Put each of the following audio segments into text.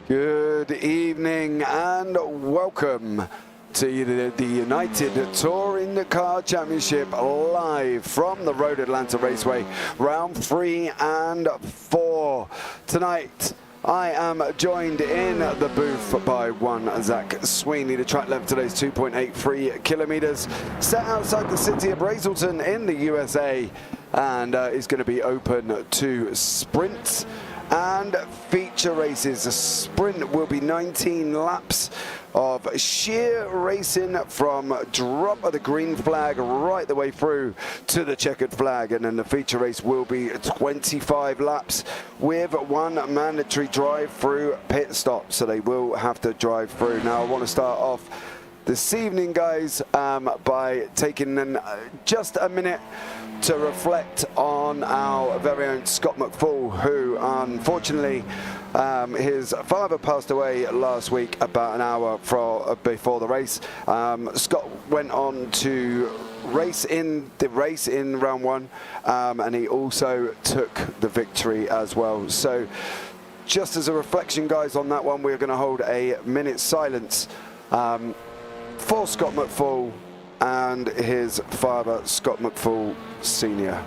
Good evening and welcome to the United Touring Car Championship live from the Road Atlanta Raceway, round 3 and 4. Tonight, I am joined in the booth by one Zach Sweeney. The track length today is 2.83 kilometers, set outside the city of Brazelton in the USA, and is going to be open to sprints and feature races. The sprint will be 19 laps of sheer racing from drop of the green flag right the way through to the checkered flag, and then the feature race will be 25 laps with one mandatory drive through pit stop, so they will have to drive through. Now I want to start off this evening, guys, by taking just a minute to reflect on our very own Scott McFall, who unfortunately his father passed away last week about an hour before the race. Scott went on to race in round 1, and he also took the victory as well. So just as a reflection, guys, on that one, we're going to hold a minute's silence for Scott McFall and his father, Scott McFall Sr.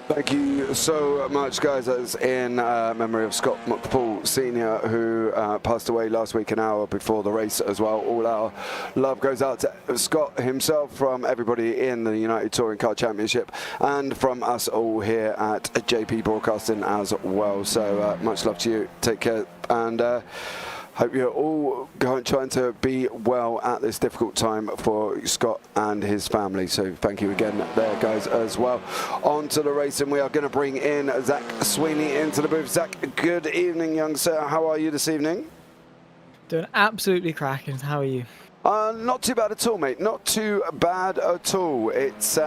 Thank you so much, guys. That's in memory of Scott McFall Sr., who passed away last week, an hour before the race as well. All our love goes out to Scott himself, from everybody in the United Touring Car Championship, and from us all here at JP Broadcasting as well. So much love to you. Take care, and hope you're all trying to be well at this difficult time for Scott and his family. So thank you again there, guys, as well. On to the racing. We are going to bring in Zach Sweeney into the booth. Zach, good evening, young sir. How are you this evening? Doing absolutely cracking. How are you? Not too bad at all, mate. Not too bad at all. It's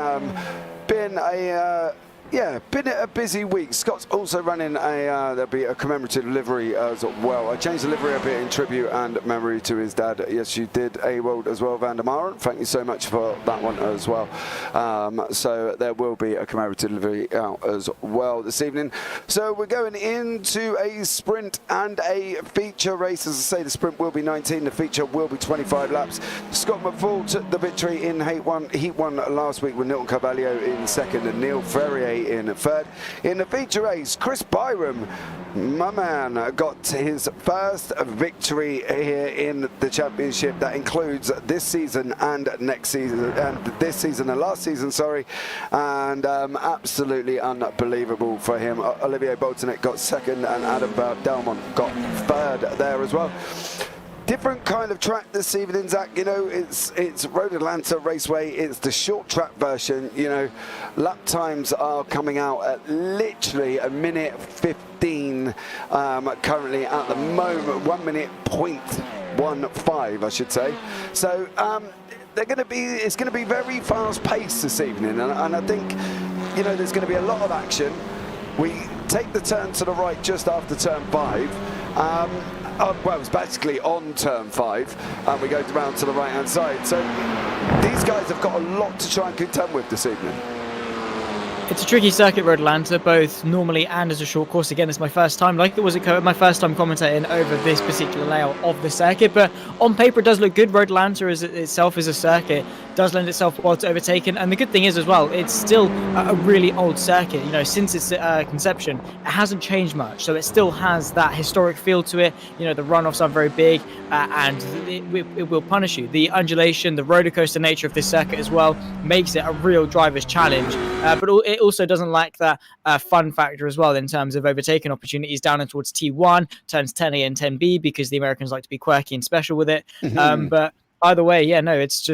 been a busy week. Scott's also running there'll be a commemorative livery as well. I changed the livery a bit in tribute and memory to his dad. Yes, you did, A-World as well, Van der Maren. Thank you so much for that one as well. So there will be a commemorative livery out as well this evening. So we're going into a sprint and a feature race. As I say, the sprint will be 19, the feature will be 25 laps. Scott McFall took the victory in Heat 1 last week with Nilton Carvalho in second and Neil Ferrier in third. In the feature race, Chris Byram, my man, got his first victory here in the championship. That includes this season and next season, and this season and last season, sorry. And absolutely unbelievable for him. Olivier Boltonet got second, and Adam Delmont got third there as well. Different kind of track this evening, Zach. You know, it's Road Atlanta Raceway. It's the short track version. You know, lap times are coming out at literally a minute 15 currently at the moment. 1 minute 0.15, I should say. So it's going to be very fast paced this evening, and I think, you know, there's going to be a lot of action. We take the turn to the right just after turn 5. Well, it's basically on turn 5, and we go round to the right-hand side. So these guys have got a lot to try and contend with this evening. It's a tricky circuit, Road Atlanta, both normally and as a short course. Again, it's my first time, like it was my first time commentating over this particular layout of the circuit. But on paper, it does look good. Road Atlanta itself as a circuit does lend itself well to overtaking. And the good thing is as well, it's still a really old circuit. You know, since its conception, it hasn't changed much. So it still has that historic feel to it. You know, the runoffs are very big and it will punish you. The undulation, the roller coaster nature of this circuit as well makes it a real driver's challenge. But it also doesn't lack that fun factor as well in terms of overtaking opportunities down and towards T1, turns 10A and 10B, because the Americans like to be quirky and special with it. But either way, yeah, no, it's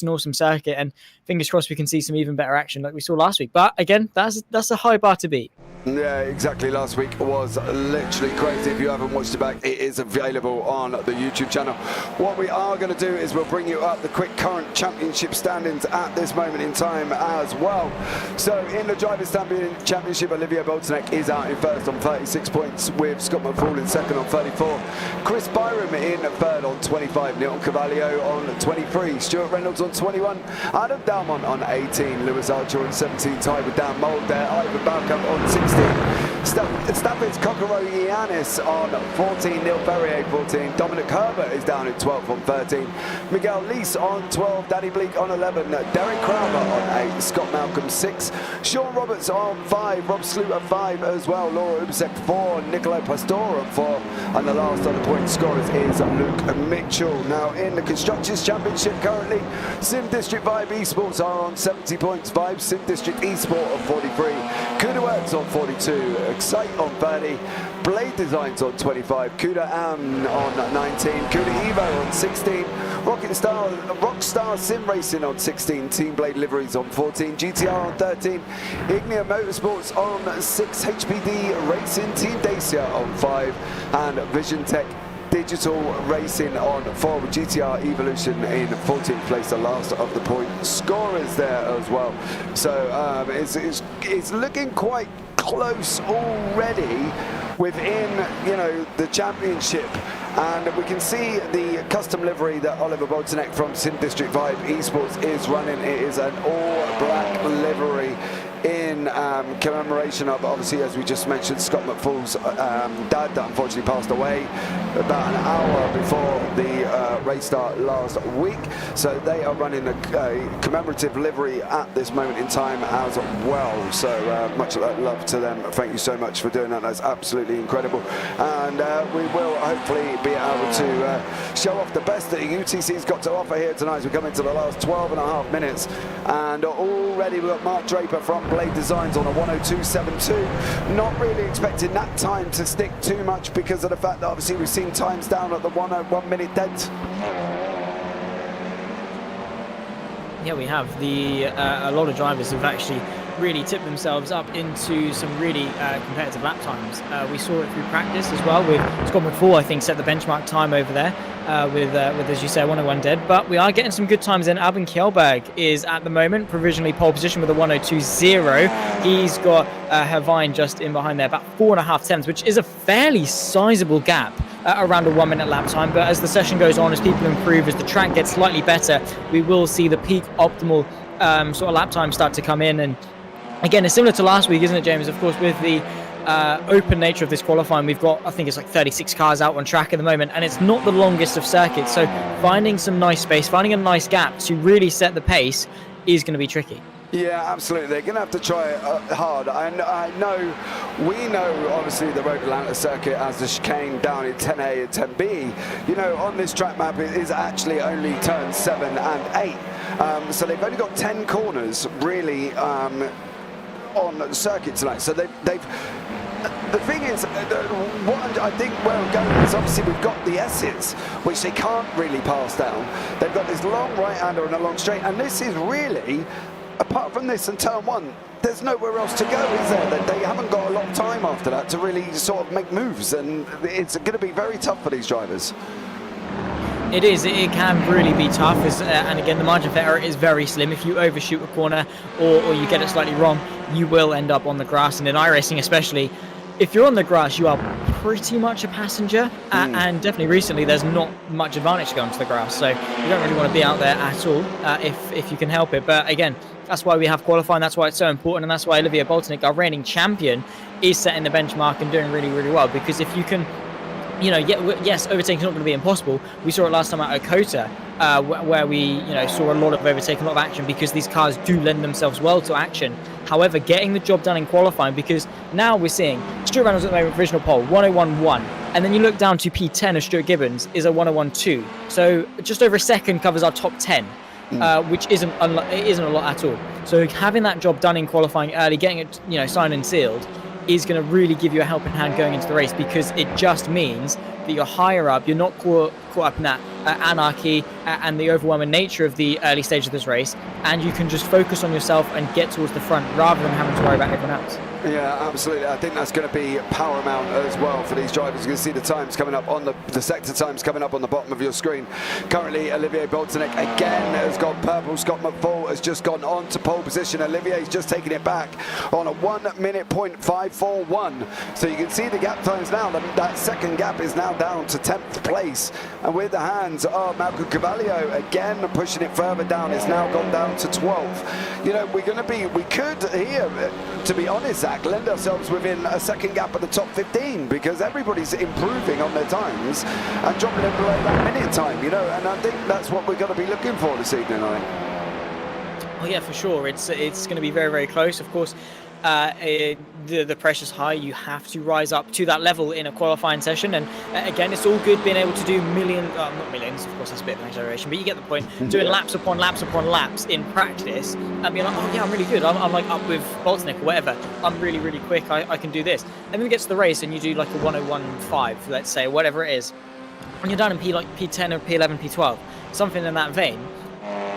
an awesome circuit, and fingers crossed we can see some even better action like we saw last week. But again, that's a high bar to beat. Yeah, exactly. Last week was literally crazy. If you haven't watched it back, it is available on the YouTube channel. What we are going to do is we'll bring you up the quick current championship standings at this moment in time as well. So in the Drivers' Championship, Olivier Boltonek is out in first on 36 points, with Scott McFall in second on 34. Chris Byram in third on 25. Nilton Cavallio on 23. Stuart Reynolds on 21. Adam Dalmont on 18. Lewis Archer on 17. Tied with Dan Mould there. Ivan Balkamp on 16. Stafford's Kokoro Yanis on 14, Neil Ferrier 14, Dominic Herbert is down at 12 on 13, Miguel Lees on 12, Danny Bleak on 11, Derek Crowder on 8, Scott Malcolm 6, Sean Roberts on 5, Rob Sluter 5 as well, Laura Ubsek 4, Nicolai Pastor on 4, and the last on the point scorers is Luke Mitchell. Now in the Constructors' Championship currently, Sim District Vibe Esports are on 70 points, Vibe Sim District Esport on 43, Kuda Works on 42, Excite on 30, Blade Designs on 25, Kuda Am on 19, Kuda Evo on 16, Rockstar Sim Racing on 16, Team Blade Liveries on 14, GTR on 13, Ignia Motorsports on 6, HPD Racing Team Dacia on 5, and Vision Tech Digital Racing on 4, with GTR Evolution in 14th place, the last of the point scorers there as well. So it's looking quite close already within, you know, the championship, and we can see the custom livery that Oliver Boltonek from Sim District Vibe Esports is running. It is an all-black livery in commemoration of, obviously, as we just mentioned, Scott McFall's dad that unfortunately passed away about an hour before the race start last week. So they are running a commemorative livery at this moment in time as well. So much love to them. Thank you so much for doing that. That's absolutely incredible. And we will hopefully be able to show off the best that UTC's got to offer here tonight as we come into the last 12 and a half minutes. And already we've got Mark Draper from Blade Designs on a 102.72. Not really expecting that time to stick too much because of the fact that obviously we've seen times down at the 1 minute dead. Yeah, we have. A lot of drivers have actually really tipped themselves up into some really competitive lap times. We saw it through practice as well, with Scott McFall, I think, set the benchmark time over there with, as you say, 101 dead. But we are getting some good times in. Albin Kjellberg is at the moment provisionally pole position with a 102.0. He's got Hervine just in behind there, about 4.5 tenths, which is a fairly sizable gap. Around a 1 minute lap time, but as the session goes on, as people improve, as the track gets slightly better, we will see the peak optimal sort of lap time start to come in. And again, it's similar to last week, isn't it, James? Of course, with the open nature of this qualifying, we've got, I think it's like 36 cars out on track at the moment, and it's not the longest of circuits, so finding some nice space, finding a nice gap to really set the pace is going to be tricky. Yeah, absolutely. They're going to have to try it hard. We know, obviously, the Road Atlanta circuit as the chicane down in 10A and 10B. You know, on this track map, it is actually only turns 7 and 8. So they've only got 10 corners, really, on the circuit tonight. So they've the thing is, what I think where we're going is obviously we've got the S's, which they can't really pass down. They've got this long right-hander and a long straight, and this is really, apart from this and turn 1, there's nowhere else to go, is there? They haven't got a lot of time after that to really sort of make moves, and it's going to be very tough for these drivers. It is. It can really be tough, and again, the margin for error is very slim. If you overshoot a corner or you get it slightly wrong, you will end up on the grass. And in iRacing especially, if you're on the grass, you are pretty much a passenger, and definitely recently there's not much advantage to go onto the grass, so you don't really want to be out there at all if you can help it. But again, that's why we have qualifying, that's why it's so important, and that's why Olivier Boltonic, our reigning champion, is setting the benchmark and doing really, really well. Because if you can, yes, overtaking is not going to be impossible. We saw it last time at Okota, where we saw a lot of overtaking, a lot of action, because these cars do lend themselves well to action. However, getting the job done in qualifying, because now we're seeing Stuart Reynolds at the moment, provisional pole, 101.1, and then you look down to P10 of Stuart Gibbons is a 101.2. So just over a second covers our top 10. Which isn't a lot at all. So having that job done in qualifying early, getting it signed and sealed, is going to really give you a helping hand going into the race, because it just means that you're higher up, you're not caught up in that anarchy and the overwhelming nature of the early stage of this race, and you can just focus on yourself and get towards the front rather than having to worry about everyone else. Yeah, absolutely. I think that's going to be paramount as well for these drivers. You can see the times coming up on the sector times coming up on the bottom of your screen. Currently, Olivier Boltonic again has got purple. Scott McFall has just gone on to pole position. Olivier's just taking it back on a 1:05.41. So you can see the gap times now. That second gap is now down to 10th place. And with the hands of Malcolm Carvalho again pushing it further down, it's now gone down to 12th. We could here, to be honest, Zach, lend ourselves within a second gap at the top 15, because everybody's improving on their times and dropping it below that minute time, and I think that's what we're going to be looking for this evening, I think. Oh yeah, for sure. It's going to be very, very close. Of course, the pressure's high. You have to rise up to that level in a qualifying session. And again, it's all good being able to do not millions, of course, that's a bit of an exaggeration, but you get the point. Doing laps upon laps upon laps in practice and being like, oh yeah, I'm really good. I'm like up with Boltonic or whatever. I'm really, really quick. I can do this. And then we get to the race and you do like a 101.5, let's say, whatever it is. When you're down in P10 or P11, P12, something in that vein,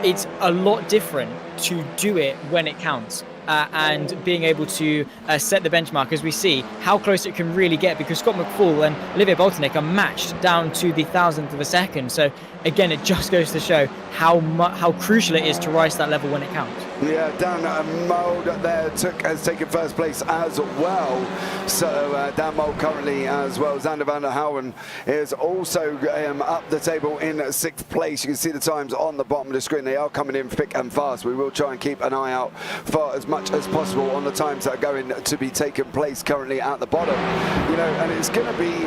it's a lot different to do it when it counts. And being able to set the benchmark, as we see how close it can really get, because Scott McFall and Olivier Boltonic are matched down to the thousandth of a second. So again, it just goes to show how crucial it is to rise to that level when it counts. Yeah, Dan Mould there has taken first place as well. So Dan Mould currently as well. Xander van der Houen is also up the table in 6th place. You can see the times on the bottom of the screen. They are coming in thick and fast. We will try and keep an eye out for as much as possible on the times that are going to be taking place currently at the bottom. And it's going to be,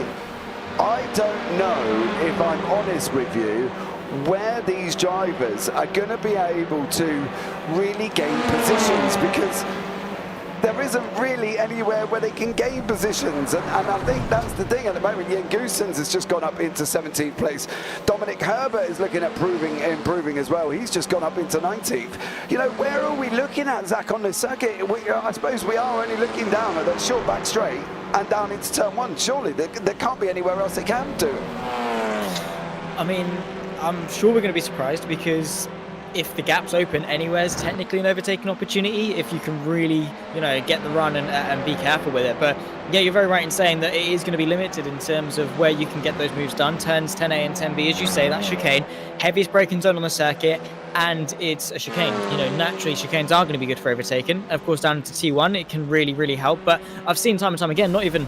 I don't know, if I'm honest with you, where these drivers are going to be able to really gain positions, because there isn't really anywhere where they can gain positions, and I think that's the thing at the moment. Jan Goossens has just gone up into 17th place. Dominic Herbert is looking at improving as well. He's just gone up into 19th. Where are we looking at, Zach, on this circuit? I suppose we are only looking down at that short back straight and down into turn 1. Surely there can't be anywhere else they can do it. I mean, I'm sure we're going to be surprised, because if the gap's open, anywhere's technically an overtaking opportunity if you can really, get the run and be careful with it. But yeah, you're very right in saying that it is going to be limited in terms of where you can get those moves done. Turns 10A and 10B, as you say, that chicane, heaviest braking zone on the circuit, and it's a chicane. Naturally, chicanes are going to be good for overtaking. Of course, down to T1, it can really, really help. But I've seen time and time again, not even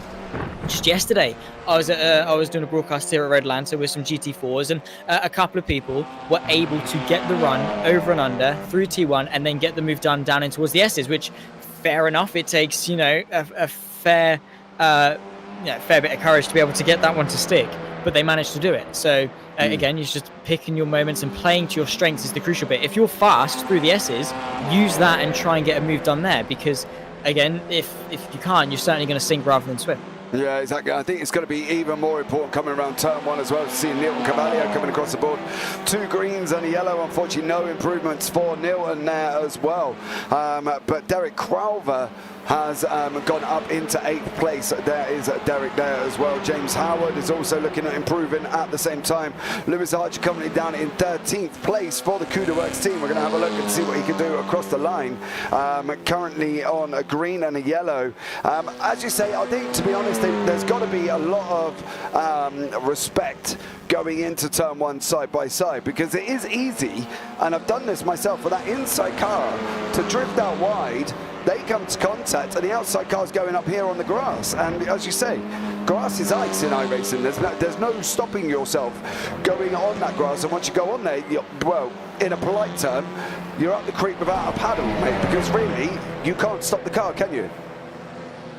just yesterday, I was doing a broadcast here at Red Atlanta with some GT4s, and a couple of people were able to get the run over and under through T1 and then get the move done down in towards the S's, which, fair enough, it takes a fair bit of courage to be able to get that one to stick, but they managed to do it. So again, you're just picking your moments and playing to your strengths is the crucial bit. If you're fast through the S's, use that and try and get a move done there, because again, if you can't, you're certainly going to sink rather than swim. Yeah, exactly. I think it's going to be even more important coming around turn 1 as well to see Nilton Carvalho coming across the board. 2 greens and a yellow. Unfortunately, no improvements for Nilton there as well. But Derek Crowther has gone up into 8th place. There is Derek there as well. James Howard is also looking at improving at the same time. Lewis Archer currently down in 13th place for the Cuda Works team. We're going to have a look and see what he can do across the line. Currently on a green and a yellow. As you say, I think, to be honest, there's got to be a lot of respect going into turn 1 side by side, because it is easy, and I've done this myself, for that inside car to drift out wide. They come to contact and the outside car's going up here on the grass, and as you say, grass is ice in iRacing. There's no stopping yourself going on that grass, and once you go on there, well, in a polite term, you're up the creek without a paddle, mate, because really, you can't stop the car, can you?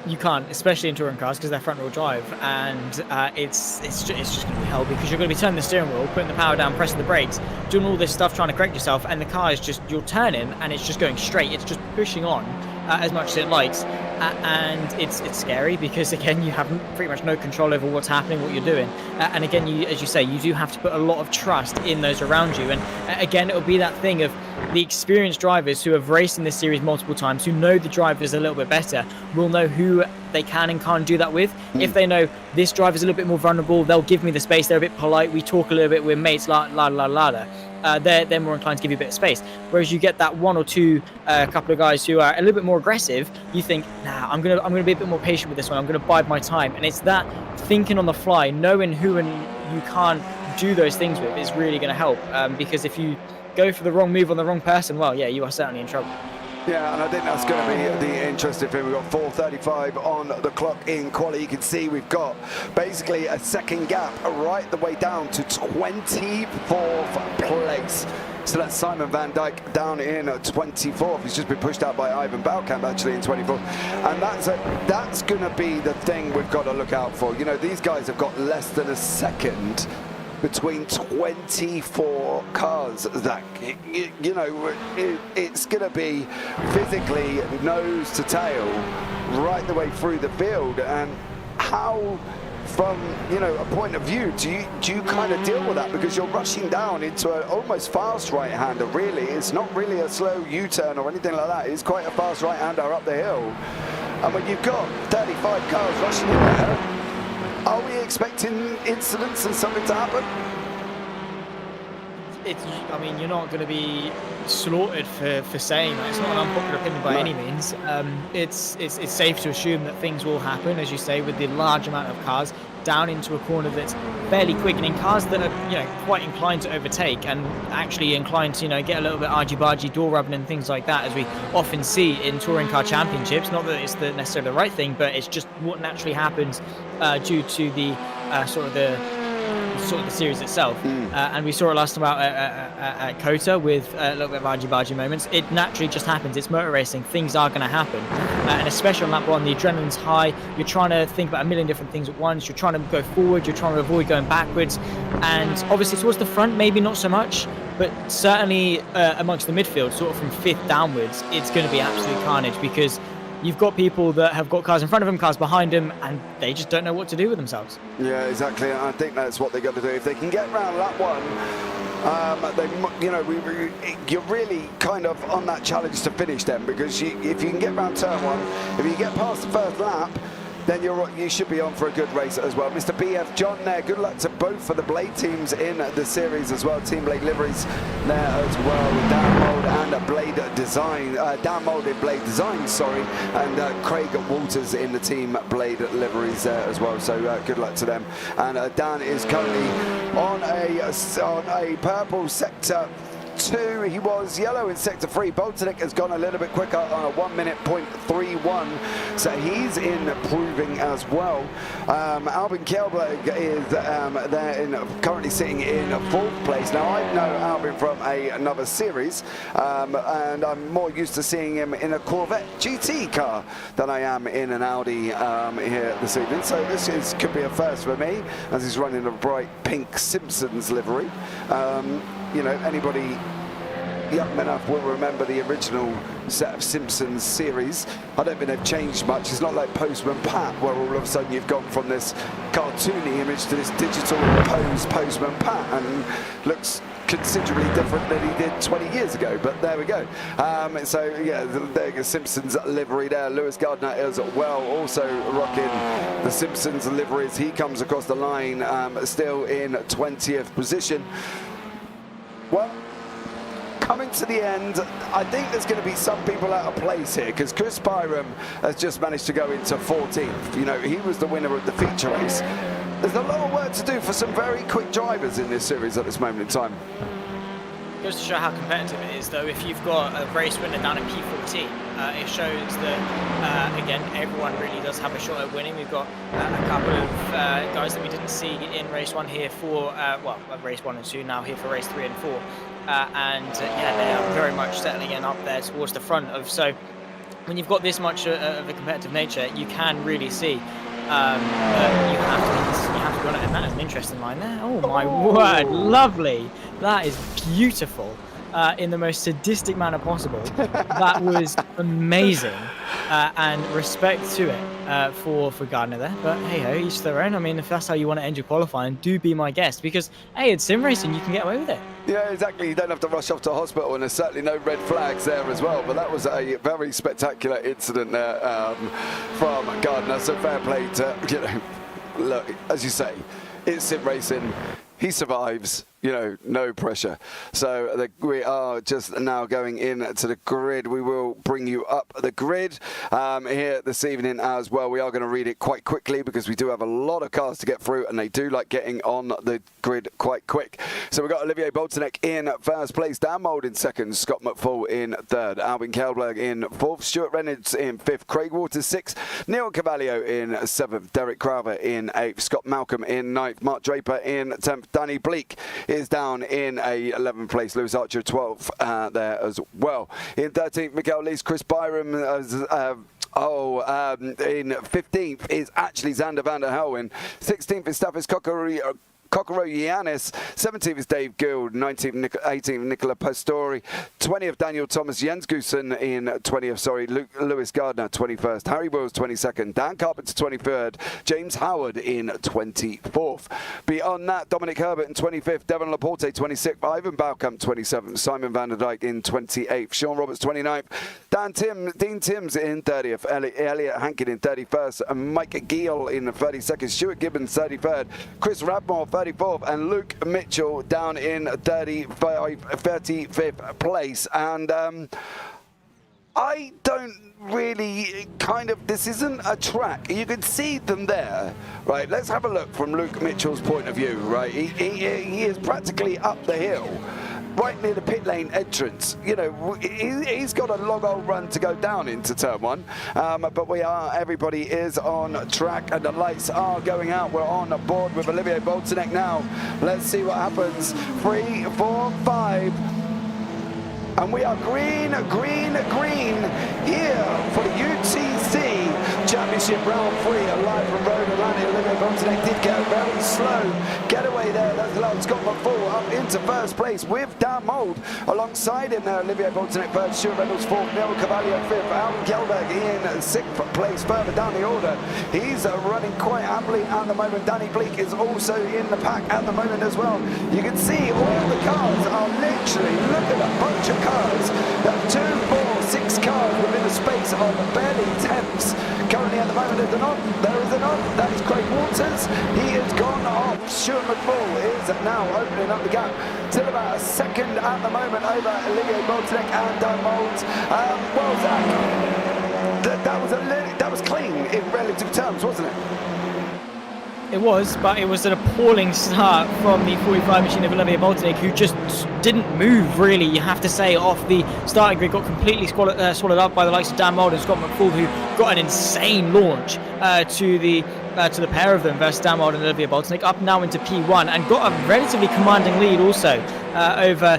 You can't, especially in touring cars, because they're front-wheel drive, and it's just going to be hell, because you're going to be turning the steering wheel, putting the power down, pressing the brakes, doing all this stuff, trying to correct yourself, and the car is just, you're turning, and it's just going straight. It's just pushing on as much as it likes, and it's scary, because again, you have pretty much no control over what's happening, what you're doing, and again, as you say, you do have to put a lot of trust in those around you, and again, it'll be that thing of the experienced drivers who have raced in this series multiple times, who know the drivers a little bit better, will know who they can and can't do that with. If they know this driver's a little bit more vulnerable, they'll give me the space, they're a bit polite, we talk a little bit, we're mates, they're more inclined to give you a bit of space. Whereas you get that one or two couple of guys who are a little bit more aggressive, you think, nah, I'm gonna be a bit more patient with this one, I'm gonna bide my time. And it's that thinking on the fly, knowing who and you can't do those things with is really gonna help, because if you go for the wrong move on the wrong person, well, yeah, you are certainly in trouble. Yeah, and I think that's going to be the interesting thing. We've got 4:35 on the clock in quali. You can see we've got basically a second gap right the way down to 24th place. So that's Simon van Dijk down in 24th. He's just been pushed out by Ivan Balkamp actually in 24th. And that's going to be the thing we've got to look out for. You know, these guys have got less than a second between 24 cars. That, you know, it's going to be physically nose to tail right the way through the field. And how, from, you know, a point of view, do you kind of deal with that? Because you're rushing down into an almost fast right-hander, really. It's not really a slow U-turn or anything like that. It's quite a fast right-hander up the hill. And when you've got 35 cars rushing in there, are we expecting incidents and something to happen? I mean, you're not going to be slaughtered for saying that. It's not an unpopular opinion by any means. It's safe to assume that things will happen, as you say, with the large amount of cars down into a corner that's fairly quick, and in cars that are, you know, quite inclined to overtake and actually inclined to, you know, get a little bit argy-bargy, door rubbing and things like that, as we often see in touring car championships. Not that it's necessarily the right thing, but it's just what naturally happens due to the sort of the series itself. And we saw it last time out at COTA with a little bit of argy-bargy moments. It naturally just happens. It's motor racing. Things are going to happen. And especially on lap one, the adrenaline's high. You're trying to think about a million different things at once. You're trying to go forward. You're trying to avoid going backwards. And obviously towards the front, maybe not so much, but certainly amongst the midfield, sort of from fifth downwards, it's going to be absolute carnage, because you've got people that have got cars in front of them, cars behind them, and they just don't know what to do with themselves. Yeah, exactly. I think that's what they've got to do. If they can get around lap one, you're really kind of on that challenge to finish them, because if you can get around turn one, if you get past the first lap, then you should be on for a good race as well. Mr. BF John there, good luck to both of the Blade teams in the series as well. Team Blade liveries there as well, with Dan Mould and Blade Design, Dan Mould in Blade Design, sorry, and Craig Walters in the Team Blade liveries there as well. So good luck to them. And Dan is currently on a purple sector 2. He was yellow in sector 3. Boltonic has gone a little bit quicker on a 1:31, so he's improving as well. Albin Kjellberg is there currently sitting in 4th place. Now, I know Albin from another series, and I'm more used to seeing him in a Corvette GT car than I am in an Audi here this evening. So this could be a first for me, as he's running a bright pink Simpsons livery. You know, anybody young enough will remember the original set of Simpsons series. I don't think they've changed much. It's not like Postman Pat, where all of a sudden you've gone from this cartoony image to this digital Postman Pat, and looks considerably different than he did 20 years ago, but there we go. So yeah, there goes Simpsons livery there. Lewis Gardner as well, also rocking the Simpsons liveries. He comes across the line still in 20th position. Well, coming to the end, I think there's going to be some people out of place here, because Chris Byram has just managed to go into 14th. You know, he was the winner of the feature race. There's a lot of work to do for some very quick drivers in this series at this moment in time. goes to show how competitive it is, though. If you've got a race winner down at P14, it shows that, again, everyone really does have a shot at winning. We've got a couple of guys that we didn't see in race 1 here for, race 1 and 2, now here for race 3 and 4. Yeah, they are very much settling in up there towards the front of. So when you've got this much of a competitive nature, you can really see you have to be on it. And that is an interesting line there. Oh my word, lovely. That is beautiful in the most sadistic manner possible. That was amazing. And respect to it for Gardner there. But hey ho, each their own. I mean, if that's how you want to end your qualifying, do be my guest, because hey, it's sim racing, you can get away with it. Yeah, exactly. You don't have to rush off to hospital, and there's certainly no red flags there as well. But that was a very spectacular incident there from Gardner. So fair play to, you know, look, as you say, it's sim racing. He survives, you know, no pressure. So we are just now going into the grid. We will bring you up the grid here this evening as well. We are going to read it quite quickly because we do have a lot of cars to get through, and they do like getting on the grid quite quick. So we've got Olivier Boltonek in first place, Dan Mould in second, Scott McFall in third, Albin Kelberg in fourth, Stuart Reynolds in fifth, Craig Waters sixth, Neil Cavallio in seventh, Derek Crowther in eighth, Scott Malcolm in ninth, Mark Draper in 10th, Danny Bleak is down in a 11th place, Lewis Archer 12th there as well. In 13th, Mikael Lees, Chris Byram in 15th is actually Xander van der Helwen. 16th is Staffis Kokoro Giannis, 17th is Dave Gould, 19th, 18th Nicola Pastori, 20th Daniel Thomas, Jens Goosen in 20th, Lewis Gardner 21st, Harry Wills 22nd, Dan Carpenter 23rd, James Howard in 24th. Beyond that, Dominic Herbert in 25th, Devon Laporte 26th, Ivan Balkamp 27th, Simon van der Dijk in 28th, Sean Roberts 29th, Dean Timms in 30th, Elliot Hankin in 31st, and Mike Giel in 32nd, Stuart Gibbons 33rd, Chris Radmore 34th, and Luke Mitchell down in 35th place. And I don't really this isn't a track. You can see them there, right? Let's have a look from Luke Mitchell's point of view, right? He is practically up the hill, right near the pit lane entrance. You know, he's got a long old run to go down into turn one, but everybody is on track and the lights are going out. We're on board with Olivier Boltonek now. Let's see what happens. 3, 4, 5. And we are green here for the UTC Championship Round 3, live from Road Atlanta. Olivier Boltonek did get a very slow getaway there. That's allowed Scott McFall up into first place with Dan Mould. Alongside him there, Olivier Boltonek third, Stuart Reynolds fourth, Neil Cavallio fifth, Alan Gelberg in sixth place further down the order. He's running quite happily at the moment. Danny Bleak is also in the pack at the moment as well. You can see all the cars are literally, look at a bunch of cars. That's 2, 4, 6 cars within a space of barely tenths. Currently at the moment there's an on. There is an on. That is Craig Waters. He has gone off. Stuart McFall is now opening up the gap. Still about a second at the moment over Olivier Boltonek and Dan Mould. Well, Zach, that was clean in relative terms, wasn't it? It was, but it was an appalling start from the 45 machine of Olivier Boltonek, who just didn't move, really, you have to say, off the starting grid. Got completely swallowed up by the likes of Dan Mould and Scott McFall, who got an insane launch to the pair of them versus Dan Mould and Olivier Boltonek, up now into P1, and got a relatively commanding lead also over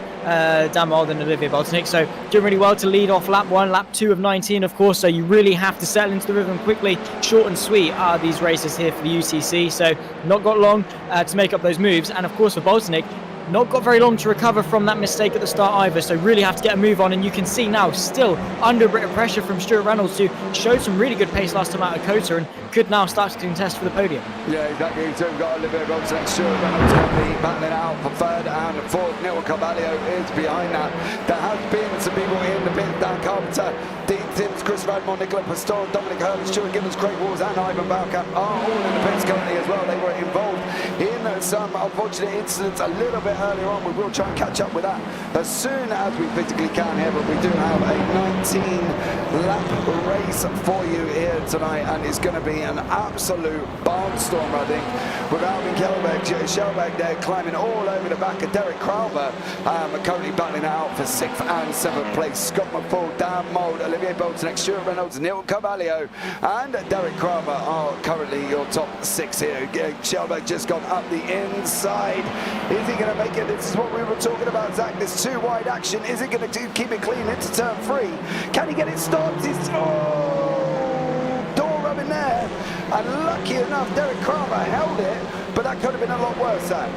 Dan Mould and Olivier Boltonek. So doing really well to lead off lap 1, lap 2 of 19, of course. So you really have to settle into the rhythm quickly. Short and sweet are these races here for the UTC. So not got long to make up those moves. And of course for Boltonek, not got very long to recover from that mistake at the start either, so really have to get a move on. And you can see now still under a bit of pressure from Stuart Reynolds, who showed some really good pace last time out of Kota and could now start to contest for the podium. Yeah, exactly. So we've got Olivier Boltonek, Stuart Reynolds going to be battling out for third and fourth. Neil Cavallio is behind that. There has been some people in the pit. Dan Carpenter, Dean Timms, Chris Radmore, Nicola Pastor, Dominic Hurley, Stuart Gibbons, Craig Wars and Ivan Baukamp are all in the pits currently as well. They were involved in some unfortunate incidents a little bit earlier on. We will try and catch up with that as soon as we physically can here, but we do have a 19-lap race for you here tonight, and it's going to be an absolute barnstorm, I think, with Alvin Shellberg there climbing all over the back of Derek Crowber, currently battling it out for 6th and 7th place. Scott McFall, Dan Mould, Olivier Boltonek, Stuart Reynolds, Neil Carvalho and Derek Crowber are currently your top 6 here. Shellberg just gone up the inside. Is he going to make it? This is what we were talking about, Zach. This too wide action. Is it going to keep it clean into turn 3? Can he get it stopped? Door rubbing there. And lucky enough, Derek Crowber held it, but that could have been a lot worse, Zach.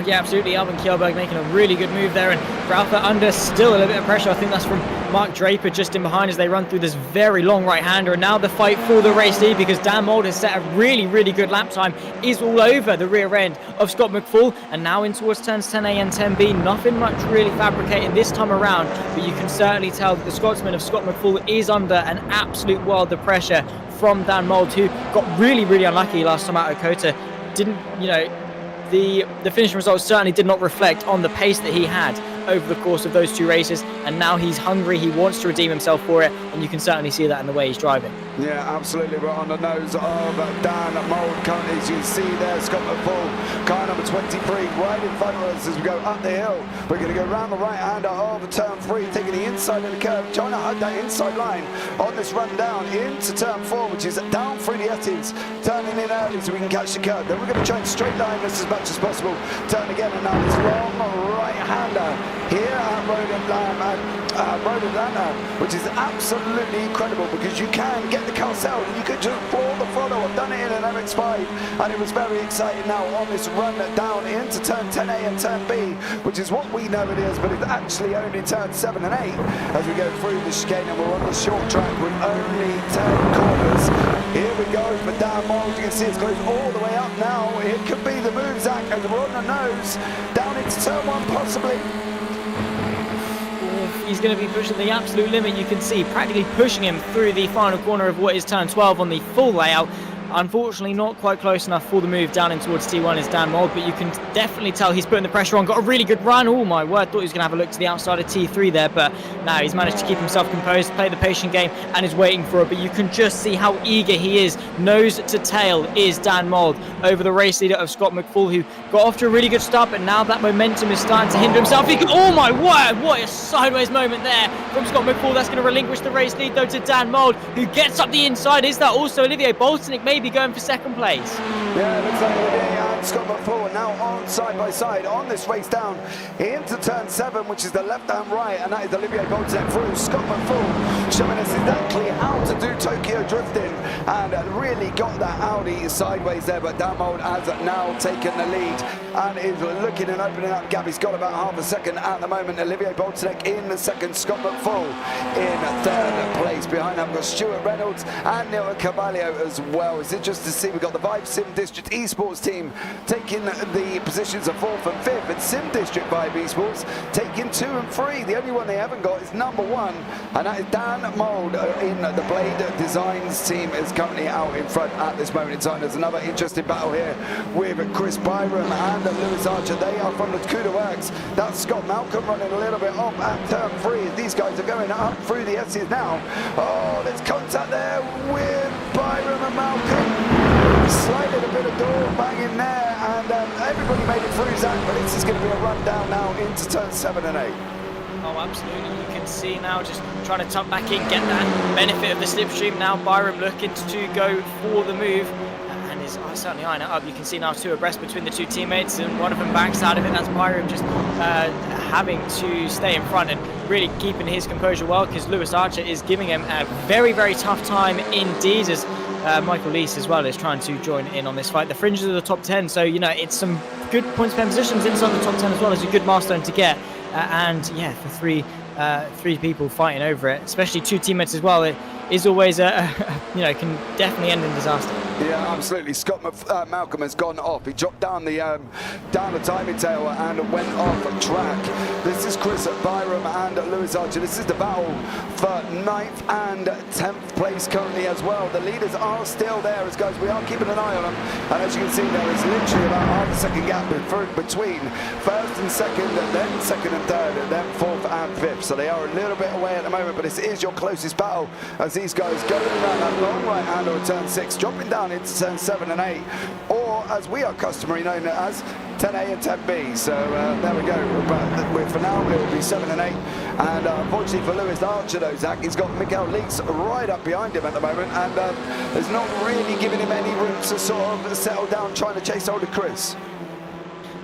Yeah, absolutely. Alvin Kjellberg making a really good move there, and Crowther under still a little bit of pressure. I think that's from Mark Draper just in behind as they run through this very long right-hander. And now the fight for the race lead, because Dan Mould has set a really, really good lap time, is all over the rear end of Scott McFall. And now in towards turns 10A and 10B, nothing much really fabricating this time around, but you can certainly tell that the Scotsman of Scott McFall is under an absolute world of pressure from Dan Mould, who got really, really unlucky last time out at Kota. Didn't, the finishing results certainly did not reflect on the pace that he had over the course of those 2 races, and now he's hungry, he wants to redeem himself for it, and you can certainly see that in the way he's driving. Yeah, absolutely. We're on the nose of Dan Mould currently, as you see there. Scott McFall, car number 23, right in front of us as we go up the hill. We're going to go round the right-hander over turn 3, taking the inside of the curve, trying to hug that inside line on this run down into turn 4, which is down through the Etties, turning in early so we can catch the curve. Then we're going to try and straight line this as much as possible. Turn again, and now this long right-hander here at Road Atlanta, which is absolutely incredible, because you can get the Carcel and you could just floor the throttle. I've done it in an MX-5 and it was very exciting. Now on this run down into turn 10A and turn B, which is what we know it is, but it's actually only turn 7 and 8 as we go through the chicane, and we're on the short track with only 10 corners. Here we go for Dan Mould. You can see it's close all the way up now. It could be the move, Zach, as we're on the nose down into turn 1 possibly. He's going to be pushing the absolute limit. You can see practically pushing him through the final corner of what is turn 12 on the full layout. Unfortunately, not quite close enough for the move down in towards T1 is Dan Mould, but you can definitely tell he's putting the pressure on. Got a really good run. Oh my word, thought he was going to have a look to the outside of T3 there, but now he's managed to keep himself composed, play the patient game, and is waiting for it. But you can just see how eager he is. Nose to tail is Dan Mould over the race leader of Scott McFall, who got off to a really good start, but now that momentum is starting to hinder himself. Oh my word, what a sideways moment there from Scott McFall. That's going to relinquish the race lead though to Dan Mould, who gets up the inside. Is that also Olivier Boltonek maybe going for 2nd place? Yeah, it looks like Olivier and Scott McFall now on side by side on this race down into turn 7, which is the left and right, and that is Olivier Boltonek through. Scott McFall showing us exactly how to do Tokyo drifting and really got that Audi sideways there, but Dan Mould has now taken the lead and is looking and opening up gap. He's got about half a second at the moment. Olivier Boltonek in the 2nd, Scott McFall in 3rd place. Behind them we've got Stuart Reynolds and Neil Carvalho as well. It's interesting to see we've got the Vibe Sim District Esports team taking the positions of 4th and 5th, and Sim District Vibe Esports taking 2 and 3. The only one they haven't got is number 1, and that is Dan Mould in the Blade Designs team is currently out in front at this moment in time. There's another interesting battle here with Chris Byram and Lewis Archer. They are from the CUDA Works. That's Scott Malcolm running a little bit off at turn 3. These guys are going up through the S's now. Oh, there's contact there with Byram and Malcolm. Slided a bit of door banging there, and everybody made it through, Zach, but this is going to be a run down now into turn 7 and 8. Oh, absolutely. You can see now just trying to tuck back in, get that benefit of the slipstream. Now Byram looking to go for the move, and is certainly eyeing it up. You can see now 2 abreast between the 2 teammates, and one of them backs out of it. That's Byram just having to stay in front and really keeping his composure well, because Lewis Archer is giving him a very, very tough time indeed, as Michael Lees as well is trying to join in on this fight. The fringes of the top 10, so it's some good points pen positions inside the top 10 as well. As a good milestone to get, and yeah, for three people fighting over it, especially 2 teammates as well, it is always can definitely end in disaster. Yeah, absolutely. Scott Malcolm has gone off. He dropped down the timing tail and went off track. This is is Chris Byram and Lewis Archer. This is the battle for 9th and 10th place currently as well. The leaders are still there, as guys, we are keeping an eye on them. And as you can see, there is literally about half a second gap between 1st and 2nd, then 2nd and 3rd, and then 4th and 5th. So they are a little bit away at the moment, but this is your closest battle as these guys go around that long right hand or turn 6, dropping down into turn 7 and 8, or as we are customary known as 10A and 10B. So there we go. But for now, it will be 7 and 8. And unfortunately for Lewis Archer, though, Zach, he's got Miguel Leaks right up behind him at the moment, and is not really giving him any room to sort of settle down trying to chase older Chris.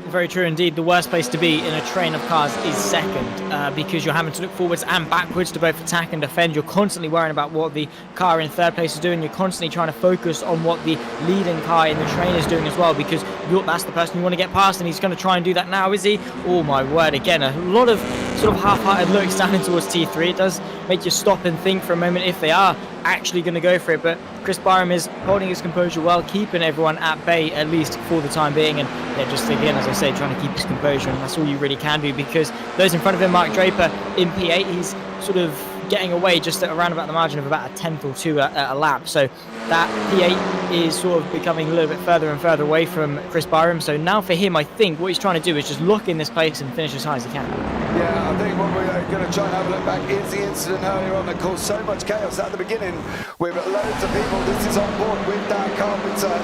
Very true indeed. The worst place to be in a train of cars is second, because you're having to look forwards and backwards to both attack and defend. You're constantly worrying about what the car in 3rd place is doing. You're constantly trying to focus on what the leading car in the train is doing as well, because that's the person you want to get past, and he's going to try and do that now, is he? Oh my word, again, a lot of sort of half-hearted looks down in towards T3. It does make you stop and think for a moment if they are actually going to go for it, but Chris Byram is holding his composure well, keeping everyone at bay, at least for the time being, and just again, as I say, trying to keep his composure, and that's all you really can do, because those in front of him, Mark Draper in P8, he's sort of getting away just at around about the margin of about a 10th or 2 a lap, so that P8 is sort of becoming a little bit further and further away from Chris Byram. So now for him, I think what he's trying to do is just lock in this place and finish as high as he can. Yeah, I think what we're going to try and have a look back is the incident earlier on that caused so much chaos at the beginning with loads of people. This is on board with Dan Carpenter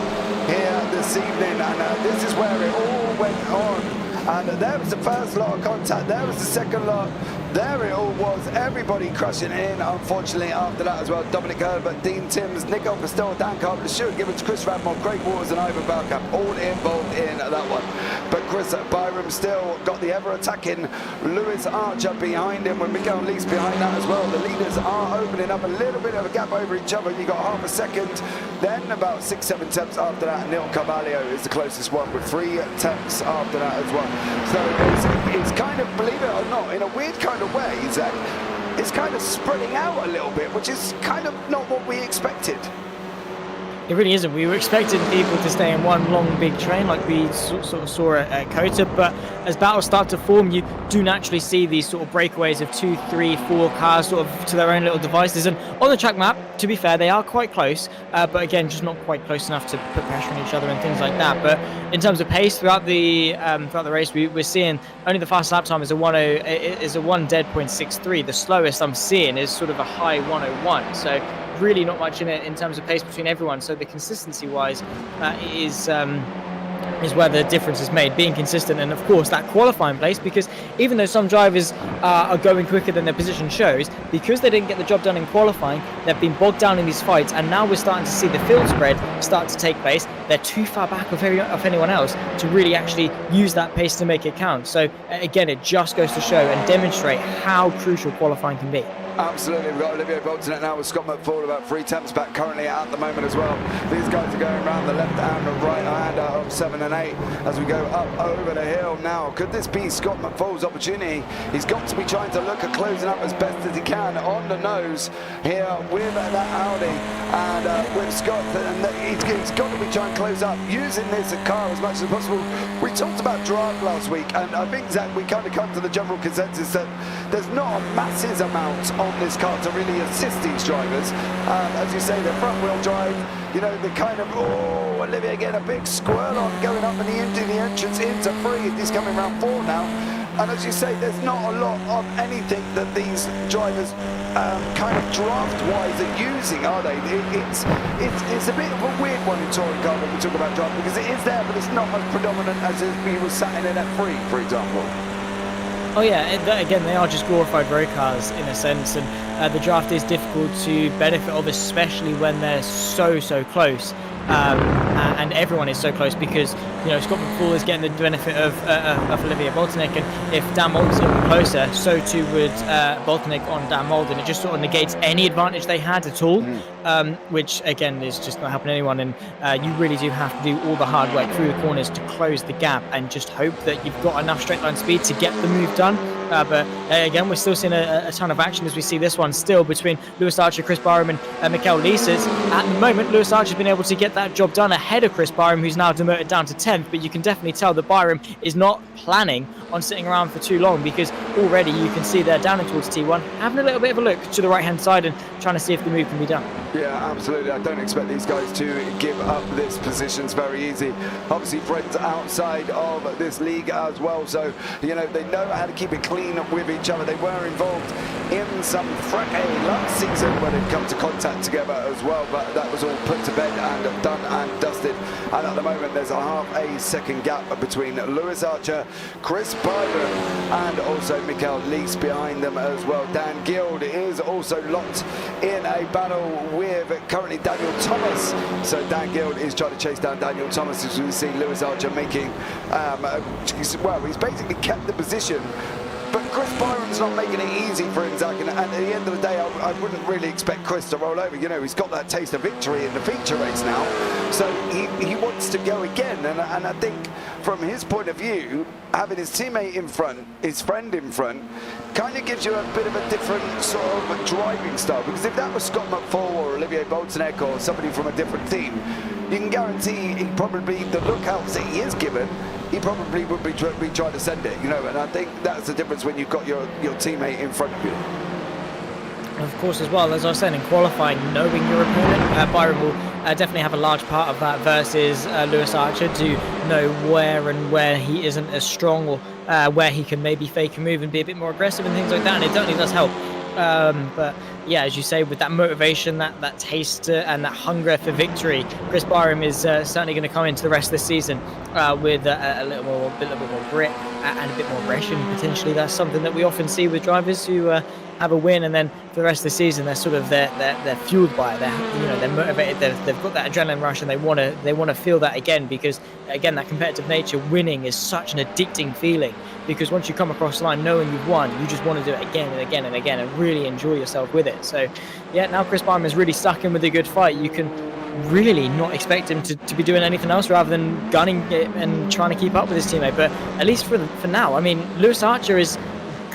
here this evening, and this is where it all went on. And there was the first lot of contact, there was the second lot, there it all was, everybody crushing in. Unfortunately, after that as well, Dominic Herbert, Dean Timms, Nick Overstall, Dan Carpenter, Stuart Gibbons, Chris Radmore, Craig Waters and Ivan Balkamp, all involved in that one. But Chris Byram still got the ever-attacking Lewis Archer behind him, with Miguel Leaks behind that as well. The leaders are opening up a little bit of a gap over each other. You got half a second, then about 6-7 tenths after that. Neil Carvalho is the closest one with 3 tenths after that as well. So it's kind of, believe it or not, in a weird kind of way, Zach, it's kind of spreading out a little bit, which is kind of not what we expected. It really isn't. We were expecting people to stay in one long big train like we sort of saw at Kota, but as battles start to form, you do naturally see these sort of breakaways of 2, 3, 4 cars sort of to their own little devices. And on the track map, to be fair, they are quite close, but again, just not quite close enough to put pressure on each other and things like that. But in terms of pace throughout the race, we're seeing only the fastest lap time is a 1:0.63. The slowest I'm seeing is sort of a high 1:01. So really not much in it in terms of pace between everyone. So the consistency wise is where the difference is made, being consistent, and of course that qualifying place, because even though some drivers are going quicker than their position shows, because they didn't get the job done in qualifying, they've been bogged down in these fights, and now we're starting to see the field spread start to take place. They're too far back of anyone else to really actually use that pace to make it count. So again, it just goes to show and demonstrate how crucial qualifying can be. Absolutely, we've got Olivier Bolton now with Scott McFall about 3 tenths back currently at the moment as well. These guys are going around the left and the right hand of 7 and 8 as we go up over the hill now. Could this be Scott McFall's opportunity? He's got to be trying to look at closing up as best as he can on the nose here with that Audi and with Scott, and he's got to be trying to close up using this car as much as possible. We talked about draft last week, and I think, Zach, we kind of come to the general consensus that there's not a massive amount on this car to really assist these drivers. As you say, the front wheel drive, you know, the kind of, Olivier getting a big squirrel on going up in the entrance into 3. He's coming around 4 now. And as you say, there's not a lot of anything that these drivers kind of draft-wise are using, are they? It's a bit of a weird one in touring car when we talk about draft, because it is there, but it's not as predominant as if we were sat in an F3, for example. Oh yeah, again, they are just glorified road cars in a sense, and the draft is difficult to benefit of, especially when they're so close. And everyone is so close, because you know Scott McFall is getting the benefit of Olivier Boltonic, and if Dan Molden's a little bit closer, so too would Boltonic on Dan Molden. It just sort of negates any advantage they had at all, which again is just not helping anyone. And you really do have to do all the hard work through the corners to close the gap, and just hope that you've got enough straight line speed to get the move done. But again, we're still seeing a ton of action as we see this one still between Lewis Archer, Chris Byram, and Mikel Leesers. At the moment, Lewis Archer's been able to get that job done ahead of Chris Byram, who's now demoted down to 10th. But you can definitely tell that Byram is not planning on sitting around for too long, because already you can see they're down towards T1, having a little bit of a look to the right-hand side and trying to see if the move can be done. Yeah, absolutely. I don't expect these guys to give up this positions very easy. Obviously, friends outside of this league as well, so they know how to keep it clean with each other. They were involved in some fray last season when it come to contact together as well, but that was all put to bed and done and dusted. And at the moment, there's a half a second gap between Lewis Archer, Chris Byram, and also Mikel Lees behind them as well. Dan Guild is also locked in a battle with currently Daniel Thomas. So Dan Guild is trying to chase down Daniel Thomas, as we see Lewis Archer making, he's basically kept the position. But Chris Byram's not making it easy for him, Zach, and at the end of the day, I wouldn't really expect Chris to roll over. He's got that taste of victory in the feature race now, so he wants to go again, and I think from his point of view, having his teammate in front, his friend in front, kind of gives you a bit of a different sort of driving style, because if that was Scott McFall or Olivier Boltonek or somebody from a different team, you can guarantee he probably, the lookouts that he is given, he probably would be trying to send it, and I think that's the difference when you've got your teammate in front of you. Of course, as well, as I was saying, in qualifying, knowing your opponent, Byram will definitely have a large part of that versus Lewis Archer, to know where he isn't as strong, or where he can maybe fake a move and be a bit more aggressive and things like that, and it definitely does help. But yeah, as you say, with that motivation, that taste and that hunger for victory, Chris Byram is certainly going to come into the rest of the season with a little bit more grit and a bit more aggression potentially. That's something that we often see with drivers who have a win, and then for the rest of the season they're sort of they're fueled by it. They're motivated. They've got that adrenaline rush, and they want to feel that again, because again, that competitive nature, winning is such an addicting feeling. Because once you come across the line knowing you've won, you just want to do it again and again and again and really enjoy yourself with it. So yeah, now Chris Byram is really stuck in with a good fight. You can really not expect him to be doing anything else rather than gunning it and trying to keep up with his teammate. But at least for now, I mean, Lewis Archer is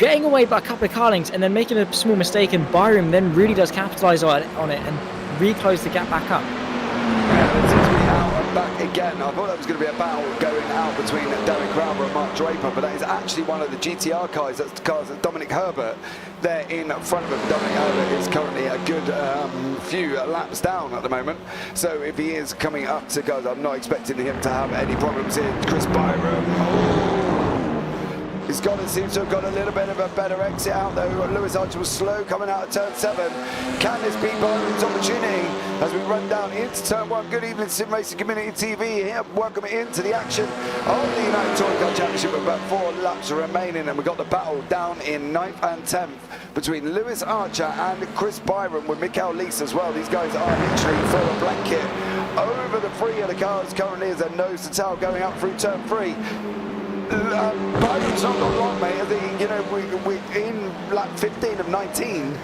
getting away by a couple of car lengths and then making a small mistake, and Byram then really does capitalise on it and re-close the gap back up. Yeah, it seems to be out and back again. I thought that was going to be a battle going out between Derek Crowder and Mark Draper, but that is actually one of the GTR cars. That's the cars that Dominic Herbert there in front of him. Dominic Herbert is currently a good few laps down at the moment. So if he is coming up to guys, I'm not expecting him to have any problems here. Chris Byram. Seems to have got a little bit of a better exit out though. Lewis Archer was slow coming out of turn 7. Can this be Byram's opportunity as we run down into turn 1? Good evening, Sim Racing Community TV here. Welcome into the action of the United Touring Car Championship with about 4 laps remaining, and we've got the battle down in 9th and 10th between Lewis Archer and Chris Byram, with Mikel Lees as well. These guys are literally full of blanket over the 3 of the cars currently as a nose to tail going up through turn 3. Byram's not got long, mate. We're in lap 15 of 19.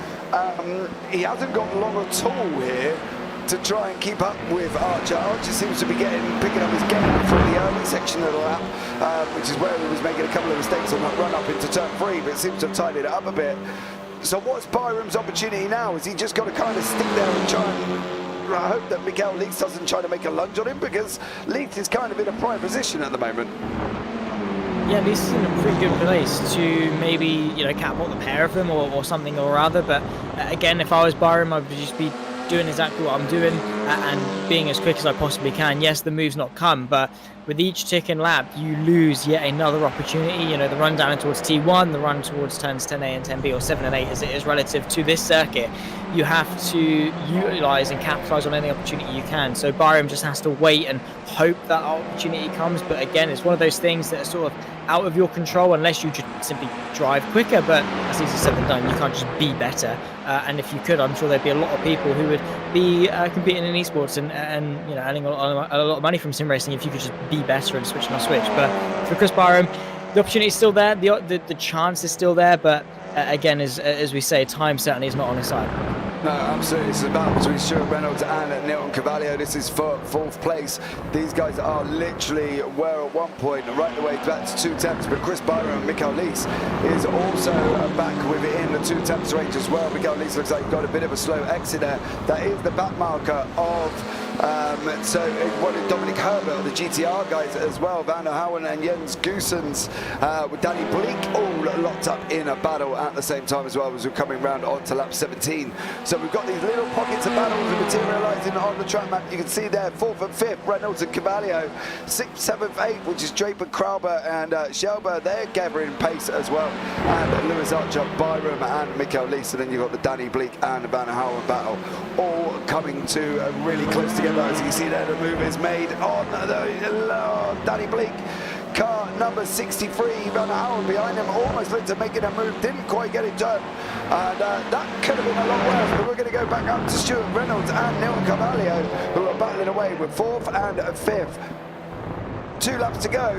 He hasn't got long at all here to try and keep up with Archer. Archer seems to be picking up his game from the early section of the lap, which is where he was making a couple of mistakes on that run up into turn 3, but seems to have tidied it up a bit. So what's Byram's opportunity now? Is he just got to kind of stick there and try and I hope that Mikel Lees doesn't try to make a lunge on him, because Lees is kind of in a prime position at the moment. Yeah, Lees is in a pretty good place to maybe, catapult the pair of them or something or other. But again, if I was Byram, I would just be doing exactly what I'm doing and being as quick as I possibly can. Yes, the move's not come, but with each ticking lap, you lose yet another opportunity. The run down towards T1, the run towards turns 10A and 10B, or 7 and 8 as it is relative to this circuit. You have to utilise and capitalise on any opportunity you can. So Byram just has to wait and hope that opportunity comes. But again, it's one of those things that are sort of out of your control unless you just simply drive quicker. But that's easier said than done. You can't just be better. And if you could, I'm sure there'd be a lot of people who would be competing in esports and earning a lot of money from sim racing if you could just be better and switch and not switch. But for Chris Byram, the opportunity is still there, the chance is still there, but again, as we say, time certainly is not on his side. No, absolutely. It's a battle between Stuart Reynolds and Nilton Cavallio. This is for 4th place. These guys are literally were at one point right the way back to 2 tenths, but Chris Byron and Mikael Lees is also back within the 2 tenths range as well. Mikael Lees looks like he's got a bit of a slow exit there. That is the back marker of what is Dominic Herbert, the GTR guys as well, Van der Houen and Jens Goosens with Danny Bleak all locked up in a battle at the same time as well as we're coming round onto lap 17. So we've got these little pockets of battles materialising on the track map. You can see there 4th and 5th, Reynolds and Cavallio, 6th, 7th, 8th, which is Draper, Crowber and Shelber. They're gathering pace as well. And Lewis Archer, Byram and Mikael Lees. And then you've got the Danny Bleak and Van der Houen battle all coming to really close together. As you see there, the move is made on the Danny Bleak. Car number 63, Van der Houen behind him, almost looked at making a move, didn't quite get it done. And that could have been a lot worse, but we're going to go back up to Stuart Reynolds and Nilton Cavallio, who are battling away with 4th and 5th. 2 laps to go.